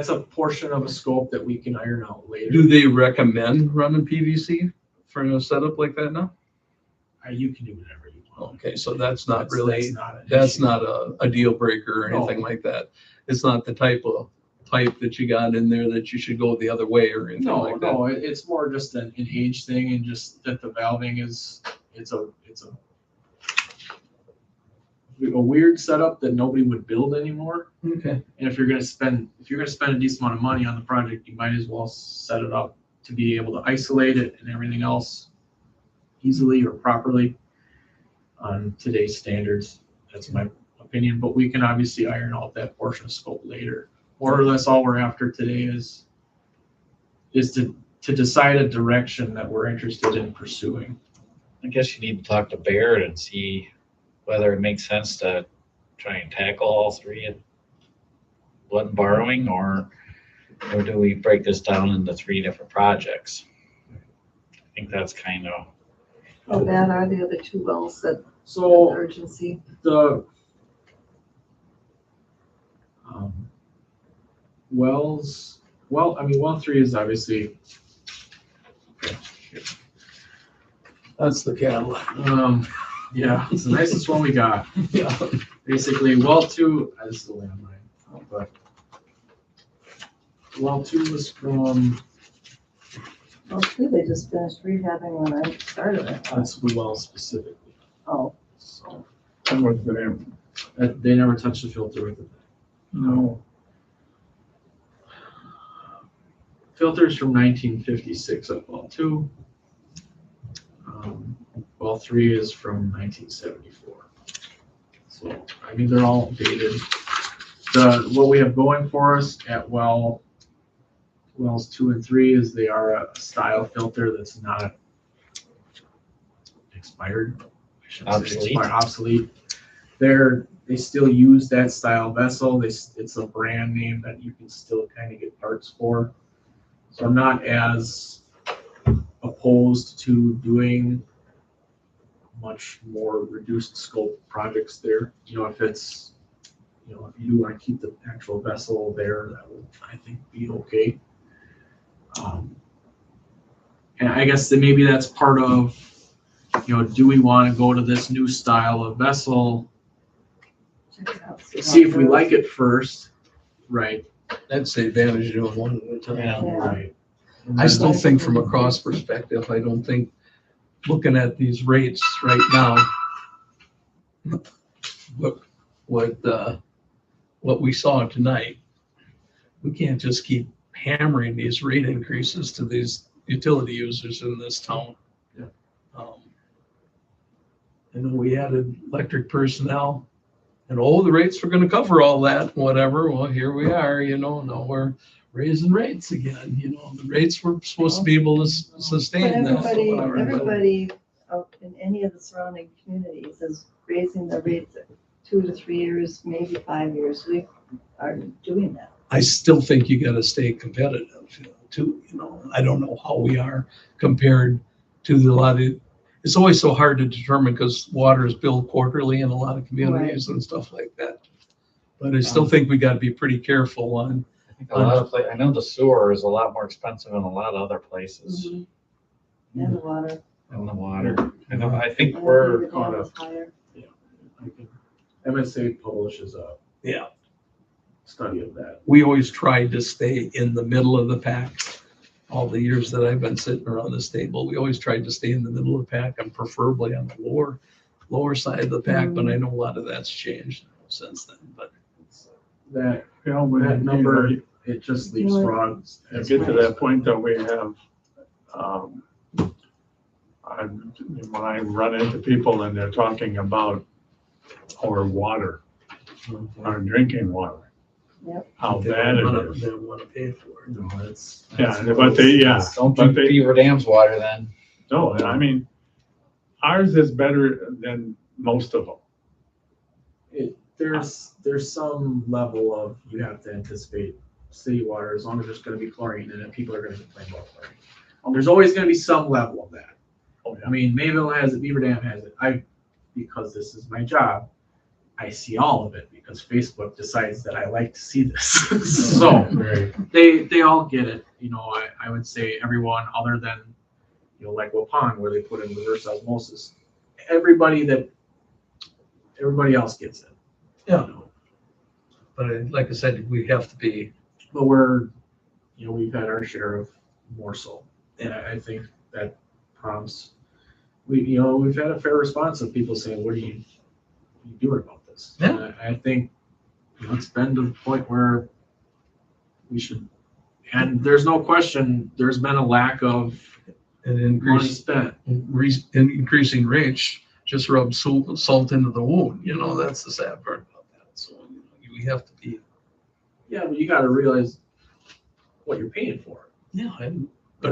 a portion of a scope that we can iron out later. Do they recommend running PVC for a setup like that now? You can do whatever you want. Okay, so that's not really, that's not a deal breaker or anything like that. It's not the type of pipe that you got in there that you should go the other way or anything like that. No, it's more just an age thing, and just that the valving it's a weird setup that nobody would build anymore. Okay. And if you're gonna spend a decent amount of money on the project, you might as well set it up to be able to isolate it and everything else easily or properly on today's standards. That's my opinion, but we can obviously iron out that portion of scope later. More or less all we're after today is to decide a direction that we're interested in pursuing. I guess you need to talk to Baird and see whether it makes sense to try and tackle all three at one borrowing, or Or do we break this down into 3 different projects? I think that's kind of, How bad are the other 2 wells that So urgency? the wells, well, I mean, well 3 is obviously, That's the cattle. yeah, it's the nicest one we got. Yeah. Basically, well 2 is the landline, but well 2 was from, Well, too, they just finished rehabbing when I started it. that's the well specifically. Oh, So And what's the name? they never touched the filter with it. No. Filters from 1956 at well 2. Well 3 is from 1974. So, I mean, they're all dated. What we have going for us at wells 2 and 3 is they are a style filter that's not expired. I shouldn't say Obsolete. expired, obsolete. They still use that style vessel. It's a brand name that you can still kind of get parts for. So I'm not as opposed to doing much more reduced scope projects there. You know, if you do want to keep the actual vessel there, that would, I think, be okay. And I guess that maybe that's part of, do we want to go to this new style of vessel? check it out. See if we like it first, right? That's the advantage of doing one at a time. Yeah. Yeah. Right. I still think from a cost perspective, I don't think, looking at these rates right now, look, what we saw tonight, we can't just keep hammering these rate increases to these utility users in this town. Yeah. I know we added electric personnel and the rates were gonna cover all that, whatever. Well, here we are, now we're raising rates again, the rates were supposed to be able to But sustain that. whatever, but- everybody out in any of the surrounding communities is raising their rates at 2 to 3 years, maybe 5 years. We are doing that. I still think you gotta stay competitive, too, I don't know how we are compared to a lot of, it's always so hard to determine because water is billed quarterly in a lot of communities and stuff like that. But I still think we gotta be pretty careful on, I think a lot of I know the sewer is a lot more expensive in a lot of other places And the water. than the water. I think And we're, the dam is higher. MSA publishes a yeah, study of that. we always tried to stay in the middle of the pack. All the years that I've been sitting around this table, we always tried to stay in the middle of the pack and preferably on the lower side of the pack, but I know a lot of that's changed since then, but. That When that number, it just leaves Yeah. frogs. to get to that point, though, we have, when I run into people and they're talking about our water, our drinking water. Yep. How bad it is. They don't wanna pay for it. No, it's. Yeah, but they, don't but drink they, Beaver Dam's water then. no, I mean, ours is better than most of them. There's some level of, you have to anticipate city water, as long as there's gonna be chlorine in it, people are gonna complain about chlorine. There's always gonna be some level of that. Oh, I mean, Mayville has it, Beaver Dam has it. Because this is my job, I see all of it because Facebook decides that I like to see this. So they all get it. I would say everyone other than, like Waupun, where they put in reverse osmosis, everybody else gets it. Yeah. But like I said, we have to be, But we've had our share of more so. And I think that prompts, we've had a fair response of people saying, what are you doing about this? Yeah. And I think, it's been to the point where we should, and there's no question, there's been a lack of an money spent. increasing rates just rub salt into the wound, that's the sad part about that. So we have to be. Yeah, but you gotta realize what you're paying for. Yeah, But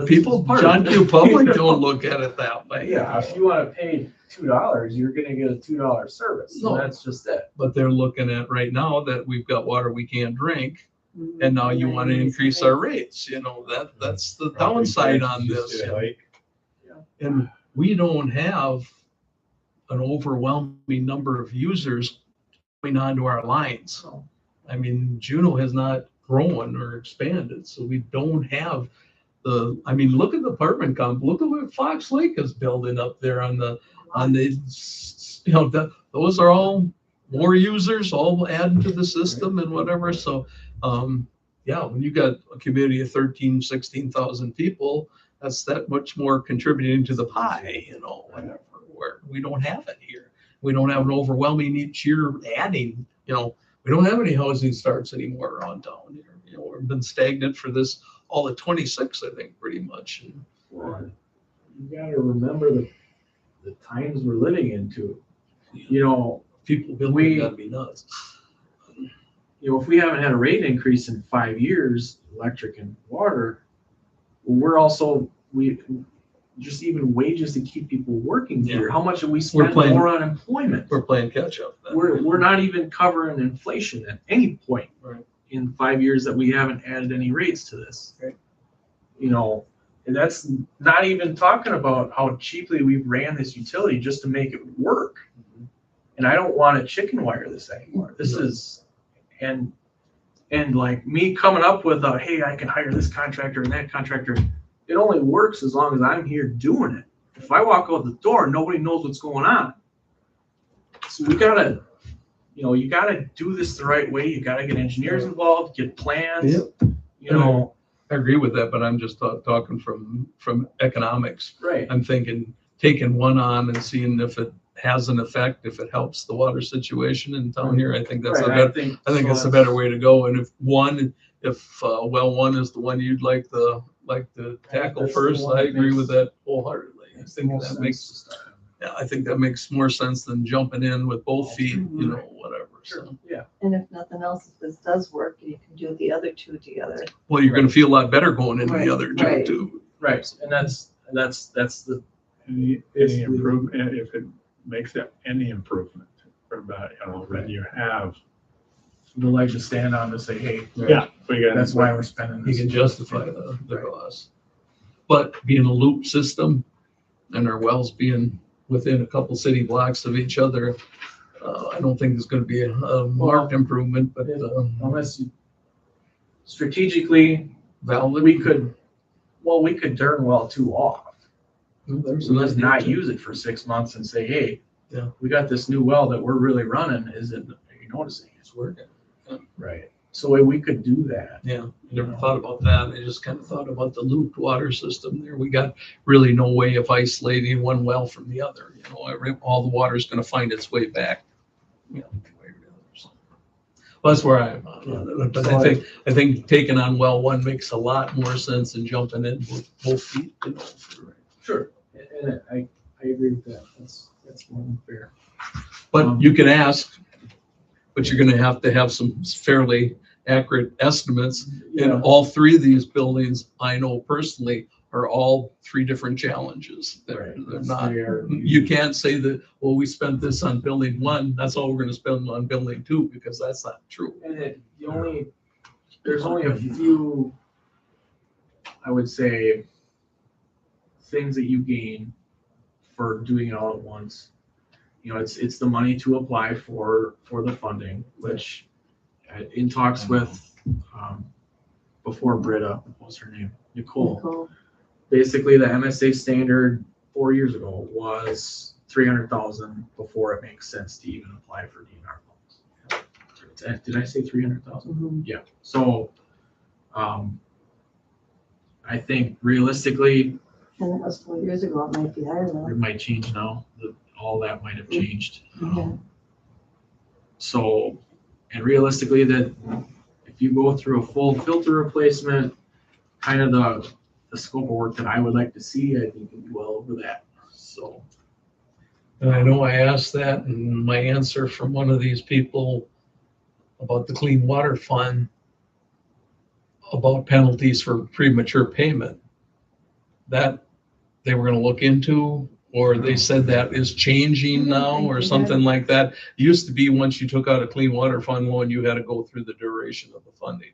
but people, John Q. Public don't look at it that way. Yeah, if you wanna pay $2, you're gonna get a $2 service. So No. that's just it. But they're looking at right now that we've got water we can't drink. and now you want to increase our rates, that's the downside on this. And we don't have an overwhelming number of users coming onto our lines. I mean, Juneau has not grown or expanded, so we don't have look at the apartment look at what Fox Lake is building up there those are all more users, all adding to the system and whatever. So, when you got a community of 16,000 people, that's that much more contributing to the pie, whatever, where we don't have it here. We don't have an overwhelming each year adding, we don't have any housing starts anymore around town here. We've been stagnant for all of 26, I think, pretty much. You gotta remember the times we're living into. People building gotta be nuts. If we haven't had a rate increase in 5 years, electric and water, we just even wages to keep people working here. How much have we spent more on employment? We're playing catch up. We're not even covering inflation at any point in 5 years that we haven't added any rates to this. Right. And that's not even talking about how cheaply we've ran this utility just to make it work. And I don't want to chicken wire this anymore. This is, and like me coming up with hey, I can hire this contractor and that contractor. It only works as long as I'm here doing it. If I walk out the door, nobody knows what's going on. So we gotta, you gotta do this the right way. You gotta get engineers involved, get plans. Yep. I agree with that, but I'm just talking from economics. Right. I'm thinking taking one on and seeing if it has an effect, if it helps the water situation in town here. I think that's I think it's a better way to go. And if well one is the one you'd like to tackle first, I agree with that wholeheartedly. I think that makes more sense than jumping in with both feet, whatever. So. Yeah. And if nothing else, if this does work, you can do the other two together. Well, you're going to feel a lot better going into the other two too. Right. And that's the any improvement, if it makes any improvement then you have the leg to stand on to say, hey, that's why we're spending this. You can justify the cost. But being a loop system and our wells being within a couple city blocks of each other, I don't think there's going to be a marked improvement, but unless strategically valid, we could turn well 2 off. There's Let's not use it for 6 months and say, hey, we got this new well that we're really running. Are you noticing it's working? Right. So we could do that. Yeah, I never thought about that. I just kind of thought about the looped water system there. We got really no way of isolating one well from the other. All the water is going to find its way back. Well, that's where I'm on. But I think taking on well one makes a lot more sense than jumping in with both feet. Sure, and I agree with that. That's more than fair. But you can ask, but you're going to have some fairly accurate estimates. And all 3 of these buildings, I know personally, are all 3 different challenges. They're not. You can't say that. Well, we spent this on building 1. That's all we're going to spend on building 2 because that's not true. And there's only a few, I would say, things that you gain for doing it all at once. It's the money to apply for the funding, which in talks with before Britta, what was her name? Nicole. Basically, the MSA standard 4 years ago was $300,000 before it makes sense to even apply for DNR funds. Did I say 300,000? Mm-hmm. Yeah. So, I think realistically, and that was 4 years ago. It might be higher than it might change now. All that might have changed. Okay. So, and realistically, that if you go through a full filter replacement, kind of the scope of work that I would like to see, I think would be well over that. So, and I know I asked that, and my answer from one of these people about the Clean Water Fund about penalties for premature payment, that they were going to look into, or they said that is changing now or something like that. It used to be once you took out a Clean Water Fund loan, you had to go through the duration of the funding.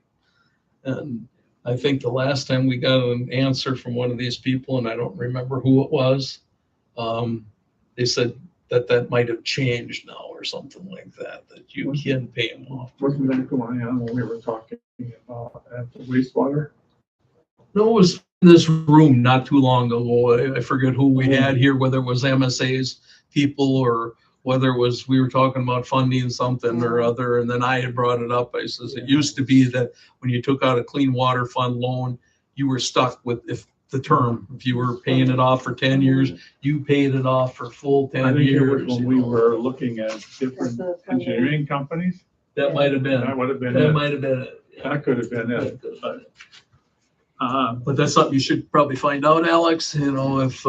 And I think the last time we got an answer from one of these people, and I don't remember who it was, they said that might have changed now or something like that, that you can pay them off. Wasn't that going on when we were talking about at the wastewater? No, it was in this room not too long ago. I forget who we had here, whether it was MSA's people or whether it was, we were talking about funding something or other. And then I had brought it up. I says, it used to be that when you took out a clean water fund loan, you were stuck with if you were paying it off for 10 years, you paid it off for full 10 I think it was years. when we were looking at different engineering companies. That might have been, That would have been that it. might have been it. That could have been it. But that's something you should probably find out, Alex, if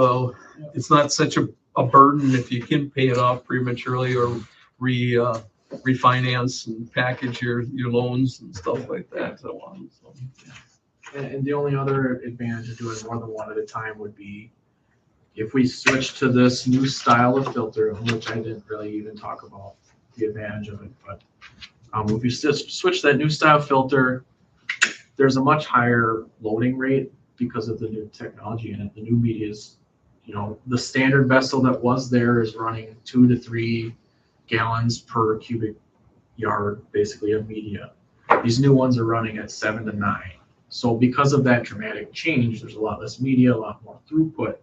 it's not such a burden, if you can pay it off prematurely or refinance and package your loans and stuff like that. So And the only other advantage of doing more than one at a time would be if we switch to this new style of filter, which I didn't really even talk about the advantage of it, but if you switch that new style filter, there's a much higher loading rate because of the new technology in it. The new media is, the standard vessel that was there is running 2 to 3 gallons per cubic yard, basically, of media. These new ones are running at 7 to 9. So because of that dramatic change, there's a lot less media, a lot more throughput.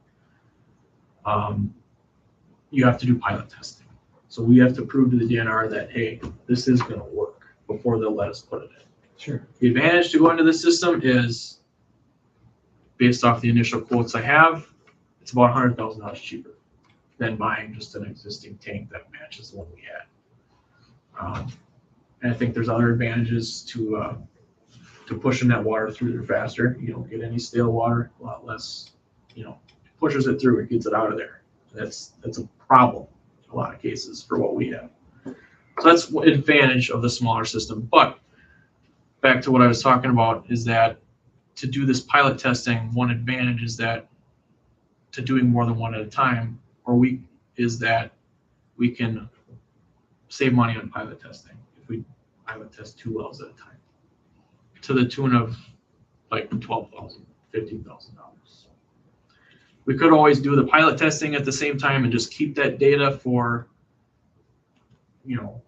You have to do pilot testing. So we have to prove to the DNR that, hey, this is going to work before they'll let us put it in. Sure. The advantage to go into this system is, based off the initial quotes I have, it's about $100,000 cheaper than buying just an existing tank that matches the one we had. And I think there's other advantages to pushing that water through there faster. You don't get any stale water, a lot less, pushes it through, it gets it out of there. That's a problem in a lot of cases for what we have. So that's one advantage of the smaller system. But back to what I was talking about is that to do this pilot testing, one advantage is that to doing more than one at a time, is that we can save money on pilot testing if we pilot test 2 wells at a time, to the tune of like $12,000, $15,000. We could always do the pilot testing at the same time and just keep that data for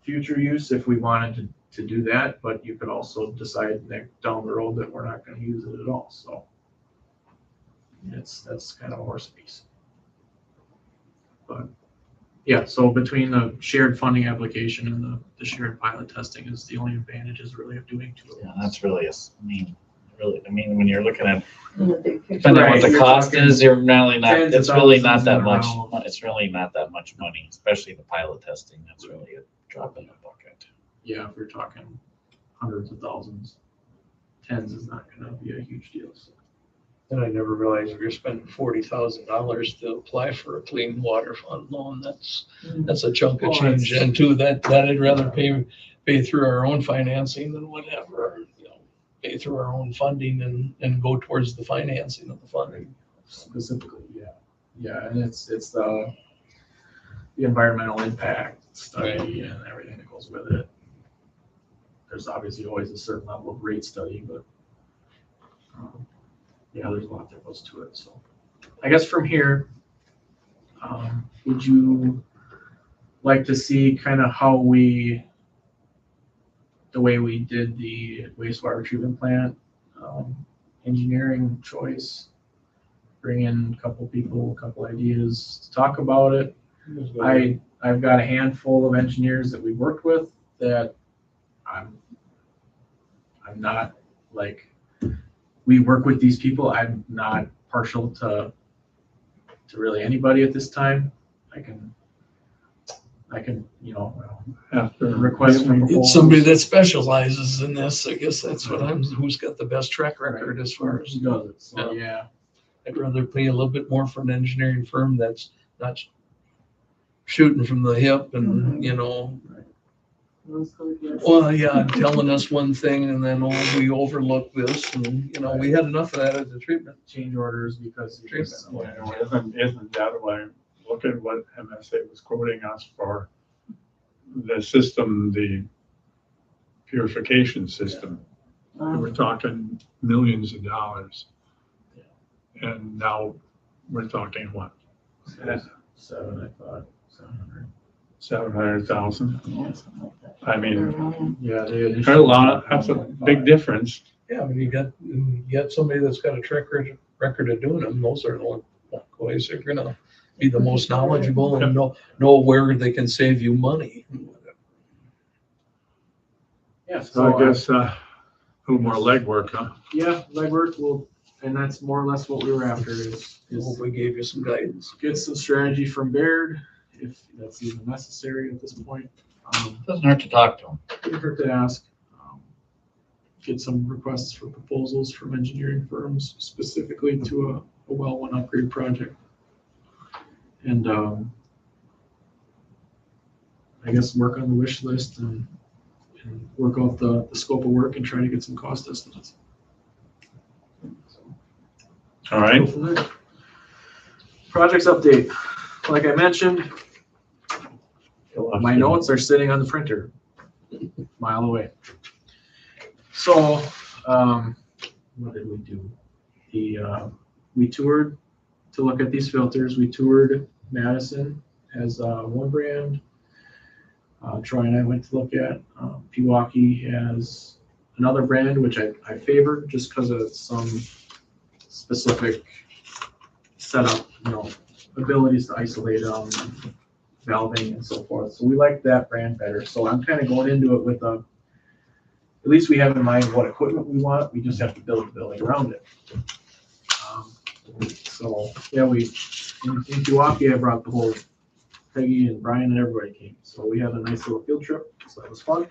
future use if we wanted to do that, but you could also decide down the road that we're not going to use it at all. So that's kind of a horse piece. But yeah, so between the shared funding application and the shared pilot testing is the only advantages really of doing 2 of them. Yeah, that's really, when you're looking at, In the big picture. depending on what Right, the you're cost talking is, you're really not, tens of it's really not thousands that in a much, row. it's really not that much money, especially the pilot testing. That's really a drop in the bucket. Yeah, if we're talking hundreds of thousands, tens is not going to be a huge deal. So. And I never realized if you're spending $40,000 to apply for a clean water fund loan, that's a chunk of Well, change. it's- And two, that I'd rather pay through our own financing than whatever, pay through our own funding and go towards the financing of the funding. Specifically, yeah, and it's the environmental impact study and everything that goes with it. There's obviously always a certain level of rate study, but there's a lot that goes to it. So I guess from here, would you like to see kind of the way we did the wastewater treatment plant engineering choice, bring in a couple people, a couple ideas to talk about it? I've got a handful of engineers that we worked with that I'm not like, we work with these people. I'm not partial to really anybody at this time. I can After request from It's somebody that specializes in this. I guess that's what who's got the best track record as far as. Who does it. So yeah. I'd rather pay a little bit more for an engineering firm that's not shooting from the hip and, well, yeah, telling us one thing and then we overlook this and, we had enough of that at the treatment. Change orders because Isn't that why, look at what MSA was quoting us for the system, the purification system. And we're talking millions of dollars. And now we're talking what? 7, I thought, 700. 700,000? Yeah, something like that. I mean, Yeah, they that's a lot, that's a big difference. Yeah, I mean, you got somebody that's got a track record of doing them, those are the only ways they're gonna be the most knowledgeable and know where they can save you money. Yeah, So I guess, a little more legwork, huh? Yeah, legwork will, and that's more or less what we were after is Hope we gave you some guidance. get some strategy from Baird, if that's even necessary at this point. Doesn't hurt to talk to them. Didn't hurt to ask. Get some requests for proposals from engineering firms specifically to a well one upgrade project. And I guess work on the wish list and work out the scope of work and try to get some cost estimates. All right. Go from there. Projects update. Like I mentioned, my notes are sitting on the printer, mile away. So, what did we do? We toured to look at these filters. We toured Madison as one brand. Troy and I went to look at Pewaukee as another brand, which I favored just because of some specific setup, abilities to isolate them, valving and so forth. So we like that brand better. So I'm kind of going into it with at least we have in mind what equipment we want. We just have to build the building around it. So yeah, in Pewaukee, I brought the whole Peggy and Brian and everybody came. So we had a nice little field trip. So that was fun.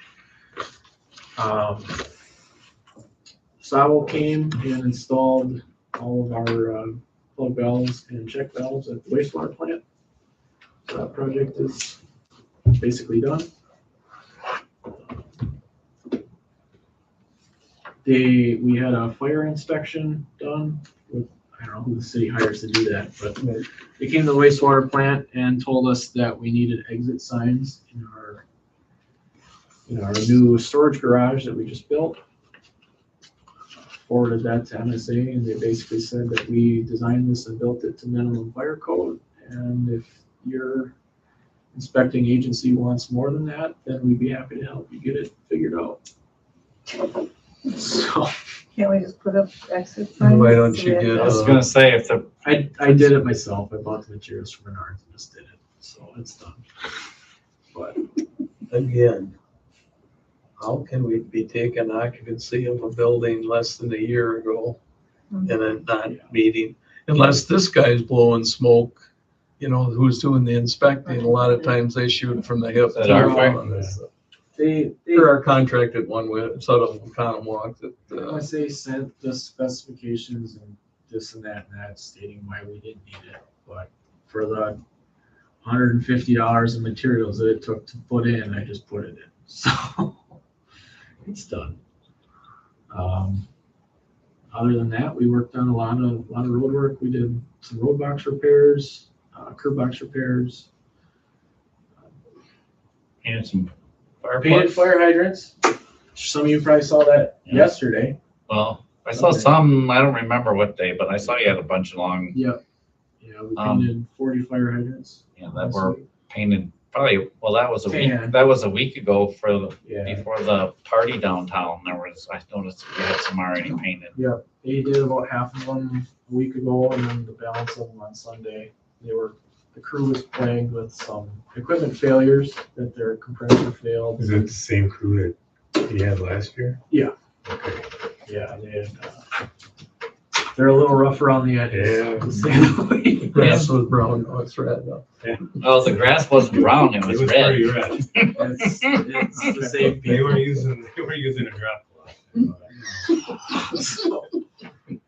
Savo came and installed all of our plug valves and check valves at the wastewater plant. So that project is basically done. We had a fire inspection done with, I don't know who the city hires to do that, but they came to the wastewater plant and told us that we needed exit signs in our new storage garage that we just built. Forwarded that to MSA, and they basically said that we designed this and built it to minimum fire code, and if your inspecting agency wants more than that, then we'd be happy to help you get it figured out. So Can't we just put up exit signs? Why don't you get, I was gonna say, if the, I did it myself. I bought the materials from Menards and just did it, so it's done. But again, how can we be taking occupancy of a building less than a year ago and it not meeting? Unless this guy's blowing smoke, who's doing the inspecting, a lot of times they shoot from the hip. Is that our fault? They're our contracted one with Southern Connemara that, MSA sent the specifications and this and that stating why we didn't need it, but for the $150 of materials that it took to put in, I just put it in. So it's done. Other than that, we worked on a lot of road work. We did some road box repairs, curb box repairs, and some fire painted plugs. fire hydrants. Some of you probably saw that yesterday. Well, I saw some, I don't remember what day, but I saw you had a bunch along, Yep. Yeah, we painted 40 fire hydrants. that were painted probably, well, that was Tan. a week ago before the party downtown. I noticed we had some already painted. Yep. They did about half of them a week ago, and then the balance of them on Sunday. The crew was plagued with some equipment failures, that their compressor failed. Is it the same crew that you had last year? Yeah. Okay. Yeah, they're a little rough around the edges. Yeah. To say the least. grass was brown, now it's red though. Oh, the grass wasn't brown, it was red. pretty red. It's the same They were people. using a drop cloth. So,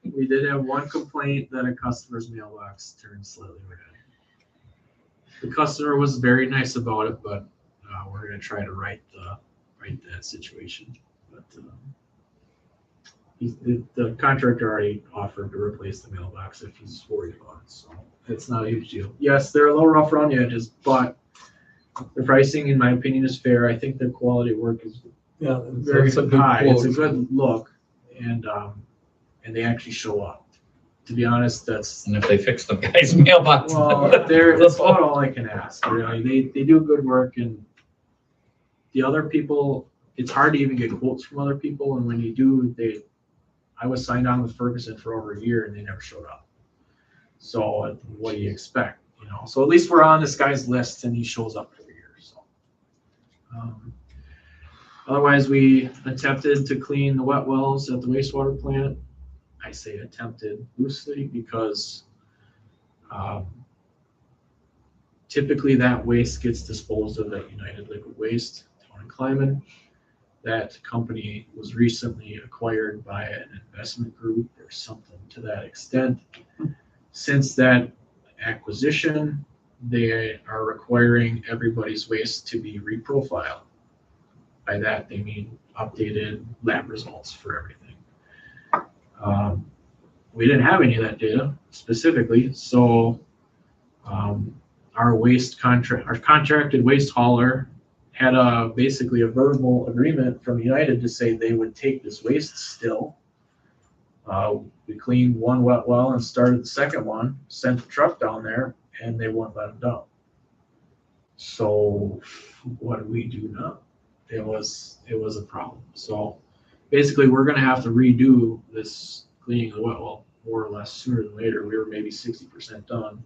we did have one complaint that a customer's mailbox turned slightly red. The customer was very nice about it, but we're gonna try to right that situation. But the contractor already offered to replace the mailbox if he's worried about it, so it's not a huge deal. Yes, they're a little rough around the edges, but the pricing, in my opinion, is fair. I think the quality of work is Yeah, very that's a good high. It's a quote. good look. and they actually show up. To be honest, that's, And if they fix the guy's mailbox. well, that's about all I can ask. Really, they do good work, and the other people, it's hard to even get quotes from other people, and when you do, I was signed on with Ferguson for over a year, and they never showed up. So what do you expect? You know, so at least we're on this guy's list, and he shows up every year. So otherwise, we attempted to clean the wet wells at the wastewater plant. I say attempted loosely because typically that waste gets disposed of at United Liquid Waste down in Kleiman. That company was recently acquired by an investment group or something to that extent. Since that acquisition, they are requiring everybody's waste to be reprofiled. By that, they mean updated lab results for everything. We didn't have any of that data specifically, so our contracted waste hauler had basically a verbal agreement from United to say they would take this waste still. We cleaned one wet well and started the second one, sent the truck down there, and they wouldn't let them down. So what do we do now? It was a problem. So basically, we're going to have to redo this cleaning of the wet well more or less sooner than later. We were maybe 60% done,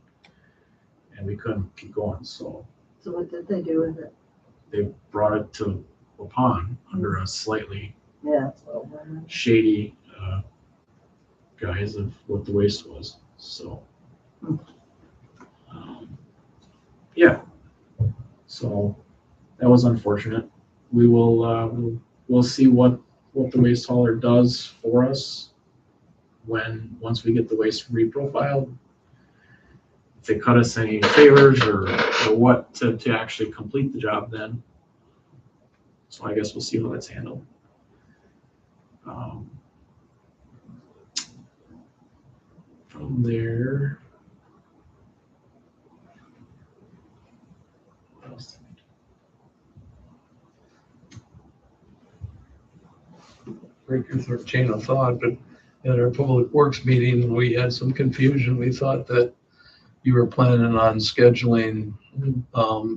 and we couldn't keep going. So what did they do with it? they brought it to a pond under a slightly Yeah. shady guise of what the waste was. So yeah, so that was unfortunate. We will we'll see what the waste hauler does for us once we get the waste reprofiled. If they cut us any favors or what to actually complete the job then. So I guess we'll see how that's handled. From there, what else did we do? Break your chain of thought, but at our public works meeting, we had some confusion. We thought that you were planning on scheduling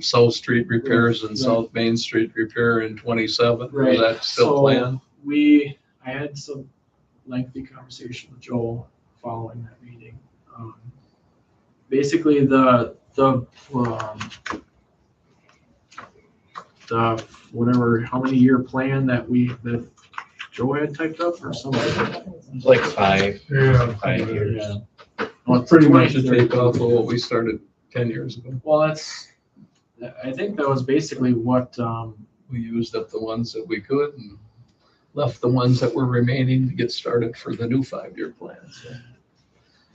South Street repairs and Right. South Main Street repair in 27. Right. Is that still So planned? I had some lengthy conversation with Joel following that meeting. Basically, the whatever, how many year plan that Joe had typed up or something. It's like 5 years. Yeah. Well, it's pretty much a takeoff of what we started 10 years ago. Well, I think that was basically what, We used up the ones that we could and left the ones that were remaining to get started for the new 5-year plan. So.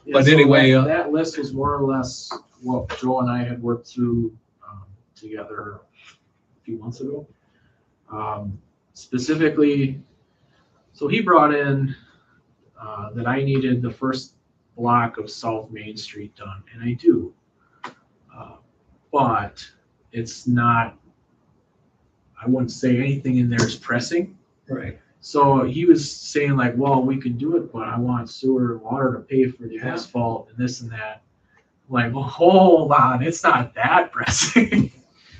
yeah, But so anyway, that list was more or less what Joe and I had worked through together a few months ago. Specifically, so he brought in that I needed the first block of South Main Street done, and I do. But it's not, I wouldn't say anything in there is pressing. Right. So he was saying like, well, we could do it, but I want sewer and water to pay for the asphalt and this and that. I'm like, well, hold on, it's not that pressing.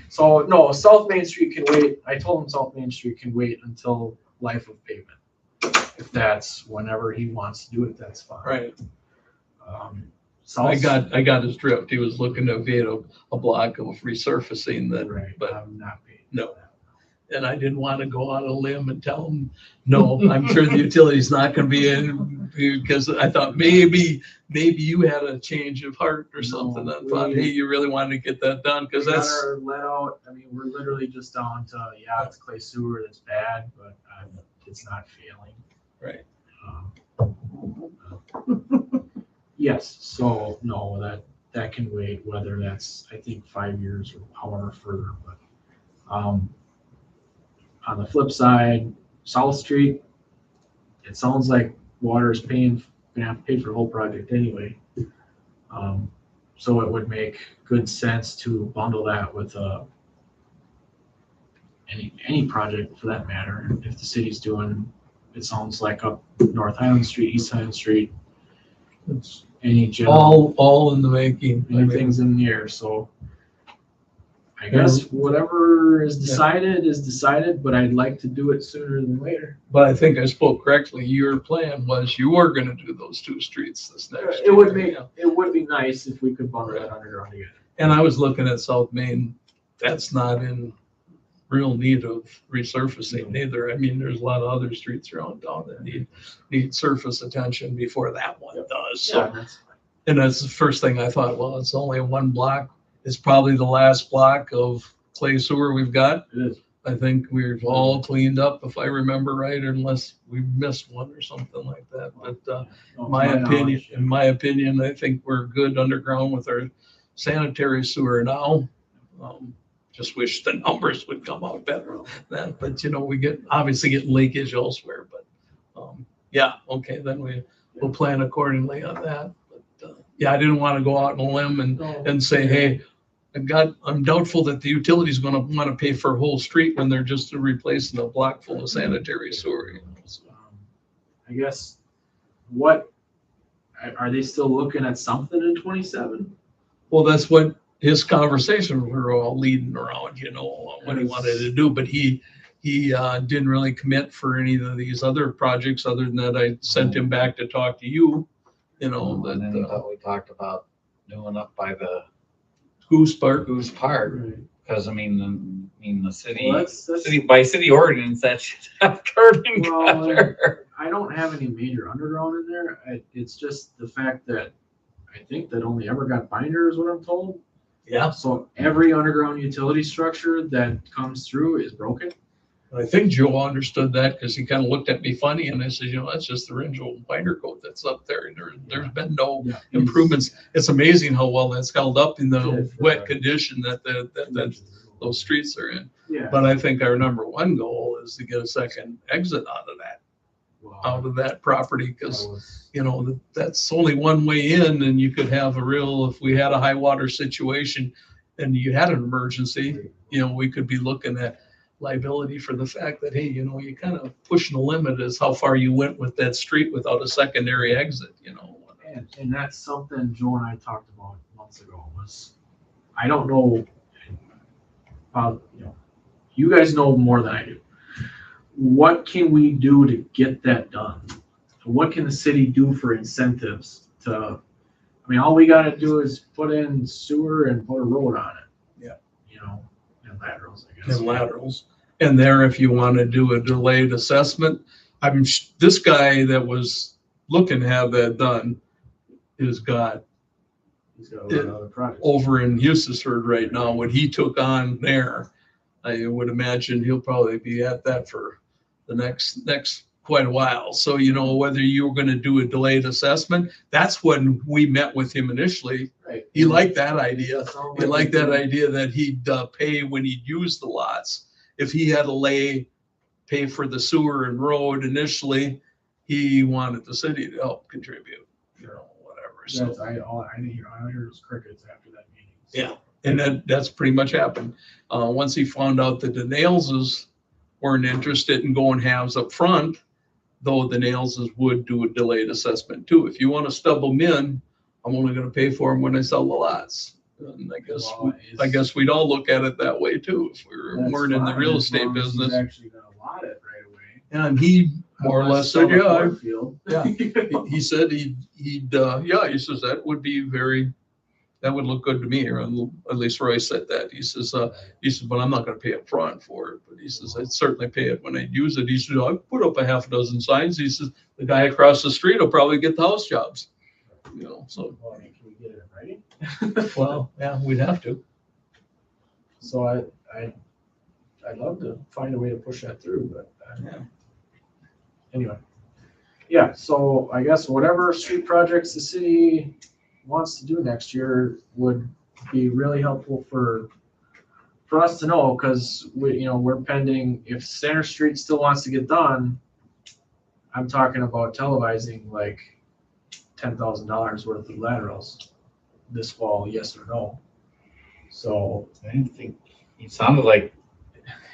So no, South Main Street can wait. I told him South Main Street can wait until life of pavement. If that's whenever he wants to do it, that's fine. Right. South, I got his drift. He was looking to get a block of resurfacing that, right, but I'm not paying. no. And I didn't want to go on a limb and tell him, no, I'm sure the utility's not going to be in, because I thought maybe you had a change of heart or something. I thought, hey, you really wanted to get that done, because that's. Our let out, I mean, we're literally just down to, it's clay sewer that's bad, but it's not failing. Right. Yes, so no, that can wait, whether that's, I think, 5 years or however further, but on the flip side, South Street, it sounds like water is gonna have to pay for the whole project anyway. So it would make good sense to bundle that with any project for that matter. If the city's doing it sounds like up North Highland Street, East Highland Street, It's any general, all in the making. I mean, anything's in the air, so. I guess whatever is decided, but I'd like to do it sooner than later. But I think I spoke correctly. Your plan was you were gonna do those 2 streets this next It would year. be, it would be nice if we could bundle that underground together. And I was looking at South Main, that's not in real need of resurfacing neither. I mean, there's a lot of other streets around town that need surface attention before that one does. So, Yeah, that's fine. and that's the first thing I thought, well, it's only 1 block. It's probably the last block of clay sewer we've got. It is. I think we've all cleaned up, if I remember right, unless we missed one or something like that. But No, to my opinion, knowledge, in my opinion, I think we're good underground with our sanitary sewer now. Just wish the numbers would come out better than that, but we obviously get leakage elsewhere, but yeah, okay, then we'll plan accordingly on that. But yeah, I didn't want to go out on a limb and say, hey, I'm doubtful that the utility is going to want to pay for a whole street when they're just replacing a block full of sanitary sewer. So, I guess, what, are they still looking at something in 27? well, that's what his conversations were all leading around, what he wanted to do, but he didn't really commit for any of these other projects other than that I sent him back to talk to you, And then we talked about doing up by the Goose Park. Goose Park, because the city, Well, that's- city ordinance, that should have curb and Well, gutter. I don't have any major underground in there. It's just the fact that I think that only ever got binder is what I'm told. Yeah, So every underground utility structure that comes through is broken. I think Joe understood that because he kind of looked at me funny and I said, that's just the original binder coat that's up there. And there's been no Yeah. improvements. It's amazing how well that's held up in Yeah, the for wet sure. condition that those streets are in. Yeah. But I think our number 1 goal is to get a second exit out of that property, because that's only one way in, and you could have if we had a high water situation and you had an emergency, we could be looking at liability for the fact that, hey, you kind of pushing the limit as how far you went with that street without a secondary exit, And that's something Joe and I talked about months ago was, I don't know, you guys know more than I do. What can we do to get that done? What can the city do for incentives all we gotta do is put in sewer and put a road on it. Yeah. And laterals, I guess. And laterals. And there, if you want to do a delayed assessment, this guy that was looking to have that done is got He's got a lot of other projects. over in Eustisford right now, what he took on there. I would imagine he'll probably be at that for the next quite a while. So, whether you were going to do a delayed assessment, that's when we met with him initially. Right. He liked that idea. Sounds He like liked that idea that he'd pay when he'd use the lots. If he had to pay for the sewer and road initially, he wanted the city to help contribute, whatever. So, I heard was crickets after that meeting. So. yeah. And that's pretty much happened. Once he found out that the Nailses weren't interested in going halves up front, though the Nailses would do a delayed assessment too. If you want to stub them in, I'm only going to pay for them when I sell the lots. And I guess we'd all look at it that way too, if we weren't in the real estate business. Actually gonna lot it right away. And he more or less said, yeah, Yeah. he said he says that would be that would look good to me, or at least Roy said that. He says, but I'm not going to pay up front for it. But he says, I'd certainly pay it when I use it. He says, I put up a half a dozen signs. He says, the guy across the street will probably get the house jobs. So. Well, can we get it in writing? Well, yeah, we'd have to. So I'd love to find a way to push that through, but anyway. Yeah, so I guess whatever street projects the city wants to do next year would be really helpful for us to know, because we're pending, if Center Street still wants to get done, I'm talking about televising like $10,000 worth of laterals this fall, yes or no. So I didn't think, it sounded like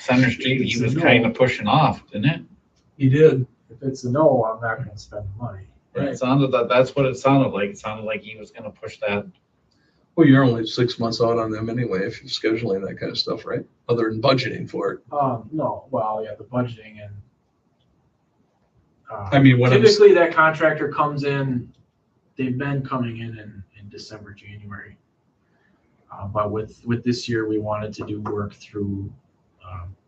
Center Street, he was kind of pushing off, didn't it? He did. If it's a no, I'm not gonna spend the money. It sounded that's what it sounded like. It sounded like he was gonna push that. Well, you're only 6 months out on them anyway, if you're scheduling that kind of stuff, right? Other than budgeting for it. No, well, yeah, the budgeting and. I mean, what I'm s- typically that contractor comes in, they've been coming in December, January. But with this year, we wanted to do work through,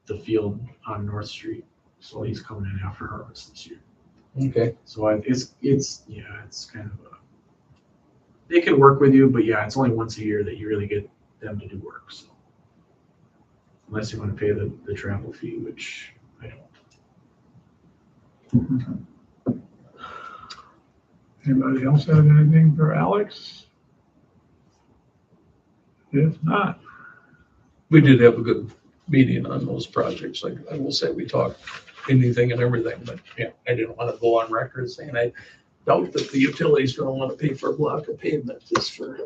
the field on North Street. So he's coming in after harvest this year. Okay. So it's kind of they can work with you, but yeah, it's only once a year that you really get them to do work. So unless you want to pay the travel fee, which I don't. Anybody else have anything for Alex? If not, We did have a good meeting on those projects. Like I will say, we talked anything and everything, but yeah, I didn't want to go on record saying I doubt that the utilities don't want to pay for a block of pavement just for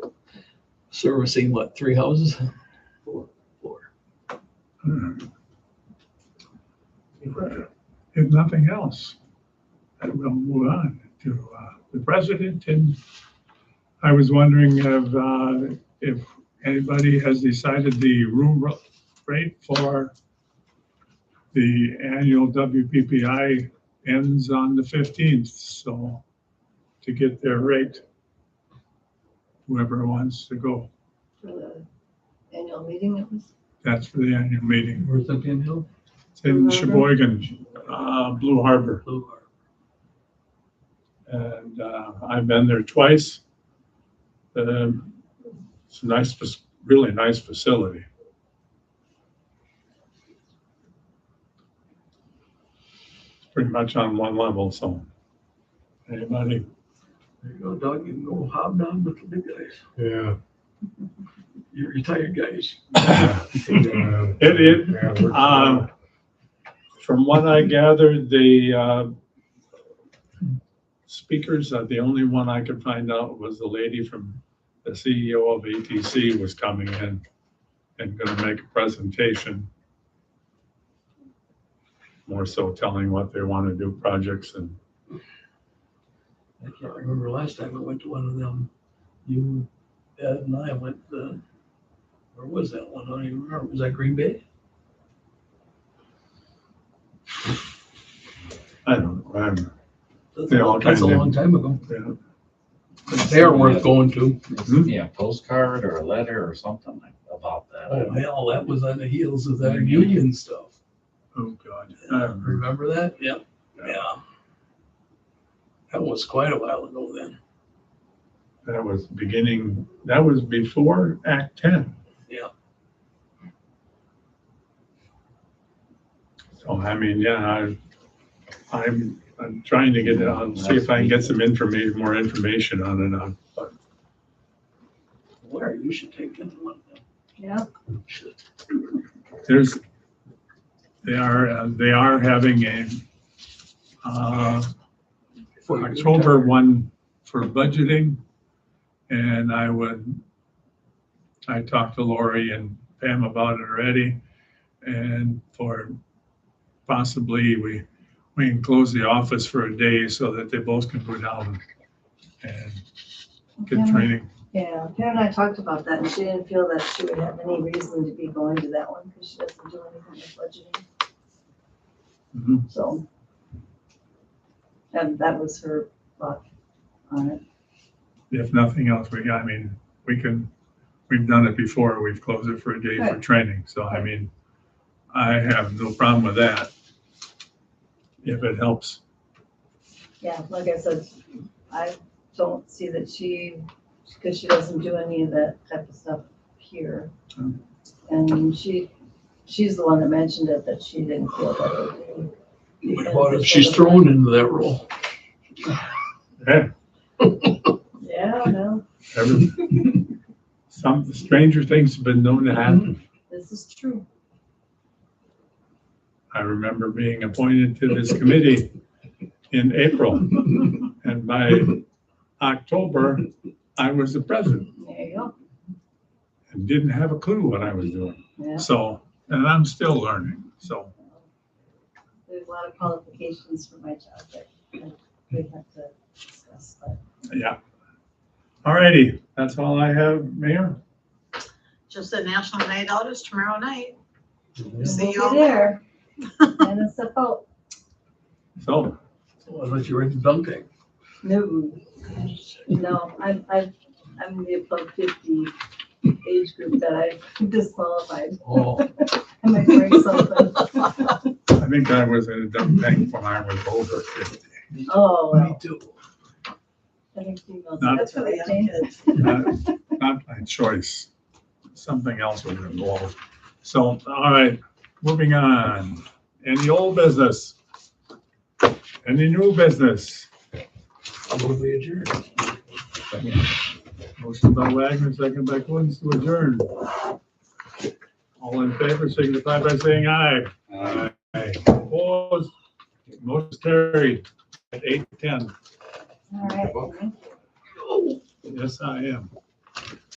servicing, what, 3 houses? Four. if nothing else, then we'll move on to the president. And I was wondering if anybody has decided the room rate for the annual WPPI ends on the 15th. So to get their rate, whoever wants to go, For the annual meeting, it was. that's for the annual meeting. Where's that being held? It's in Blue Harbor? Sheboygan, Blue Harbor. Blue Harbor. And I've been there twice. It's a nice, really nice facility. It's pretty much on one level, so anybody, There you go, Doug. You can go hobnob with the big guys. Yeah. You're retired guys. From what I gathered, the speakers, the only one I could find out was the lady from the CEO of ATC was coming in and going to make a presentation. More so telling what they want to do projects and. I can't remember last time I went to one of them. You, Ed, and I went, where was that one? I don't even remember. Was that Green Bay? I don't know. That's They all that's a kinda- long time ago. Yeah. They are worth going to. Yeah, a postcard or a letter or something like about that. Oh, hell, that was on the heels of that union stuff. Oh, God. Remember that? Yeah. Yeah. That was quite a while ago then. That was before Act 10. Yeah. So, I mean, yeah, I'm trying to get it on, see if I can get some more information on it. But Where you should take them one. Yeah. Should. they are having a for October one for budgeting, and I talked to Lori and Pam about it already, and for possibly we can close the office for a day so that they both can go down and get training. Yeah, Pam and I talked about that, and she didn't feel that she would have any reason to be going to that one because she doesn't do anything with budgeting. Mhm. So, and that was her thought on it. If nothing else, we've done it before, we've closed it for a day for Right. training, so I mean, I have no problem with that. If it helps. Yeah, like I said, I don't see that because she doesn't do any of that type of stuff here. Mm. And she's the one that mentioned it, that she didn't feel that it would be. What about if she's thrown into that role? Yeah, Yeah, no, some stranger things have been known to happen. this is true. I remember being appointed to this committee in April, and by October, I was the president There you go. and didn't have a clue what I was doing. Yeah. So, and I'm still learning, so. there's a lot of qualifications for my job that we have to discuss, but. Yeah. All righty, that's all I have, Mayor. Just the National Night Out is tomorrow night. We'll See be you all there. And it's a vote. So, Unless you're in dunk tank. No, no, I'm the above 50 age group that I disqualified. Oh, I might break something. I think I was in a dump tank when I was over 50. Oh, me well, too. I think females. Not- That's For what the I young changed. kids. Not my choice. Something else was involved. So, all right, moving on. Any old business? Any new business? Will be adjourned. Motion by Wagner, second by Coons to adjourn. All in favor, signify by saying aye. Aye. Opposed? Motion carried at 8:10. All right. Yes, I am.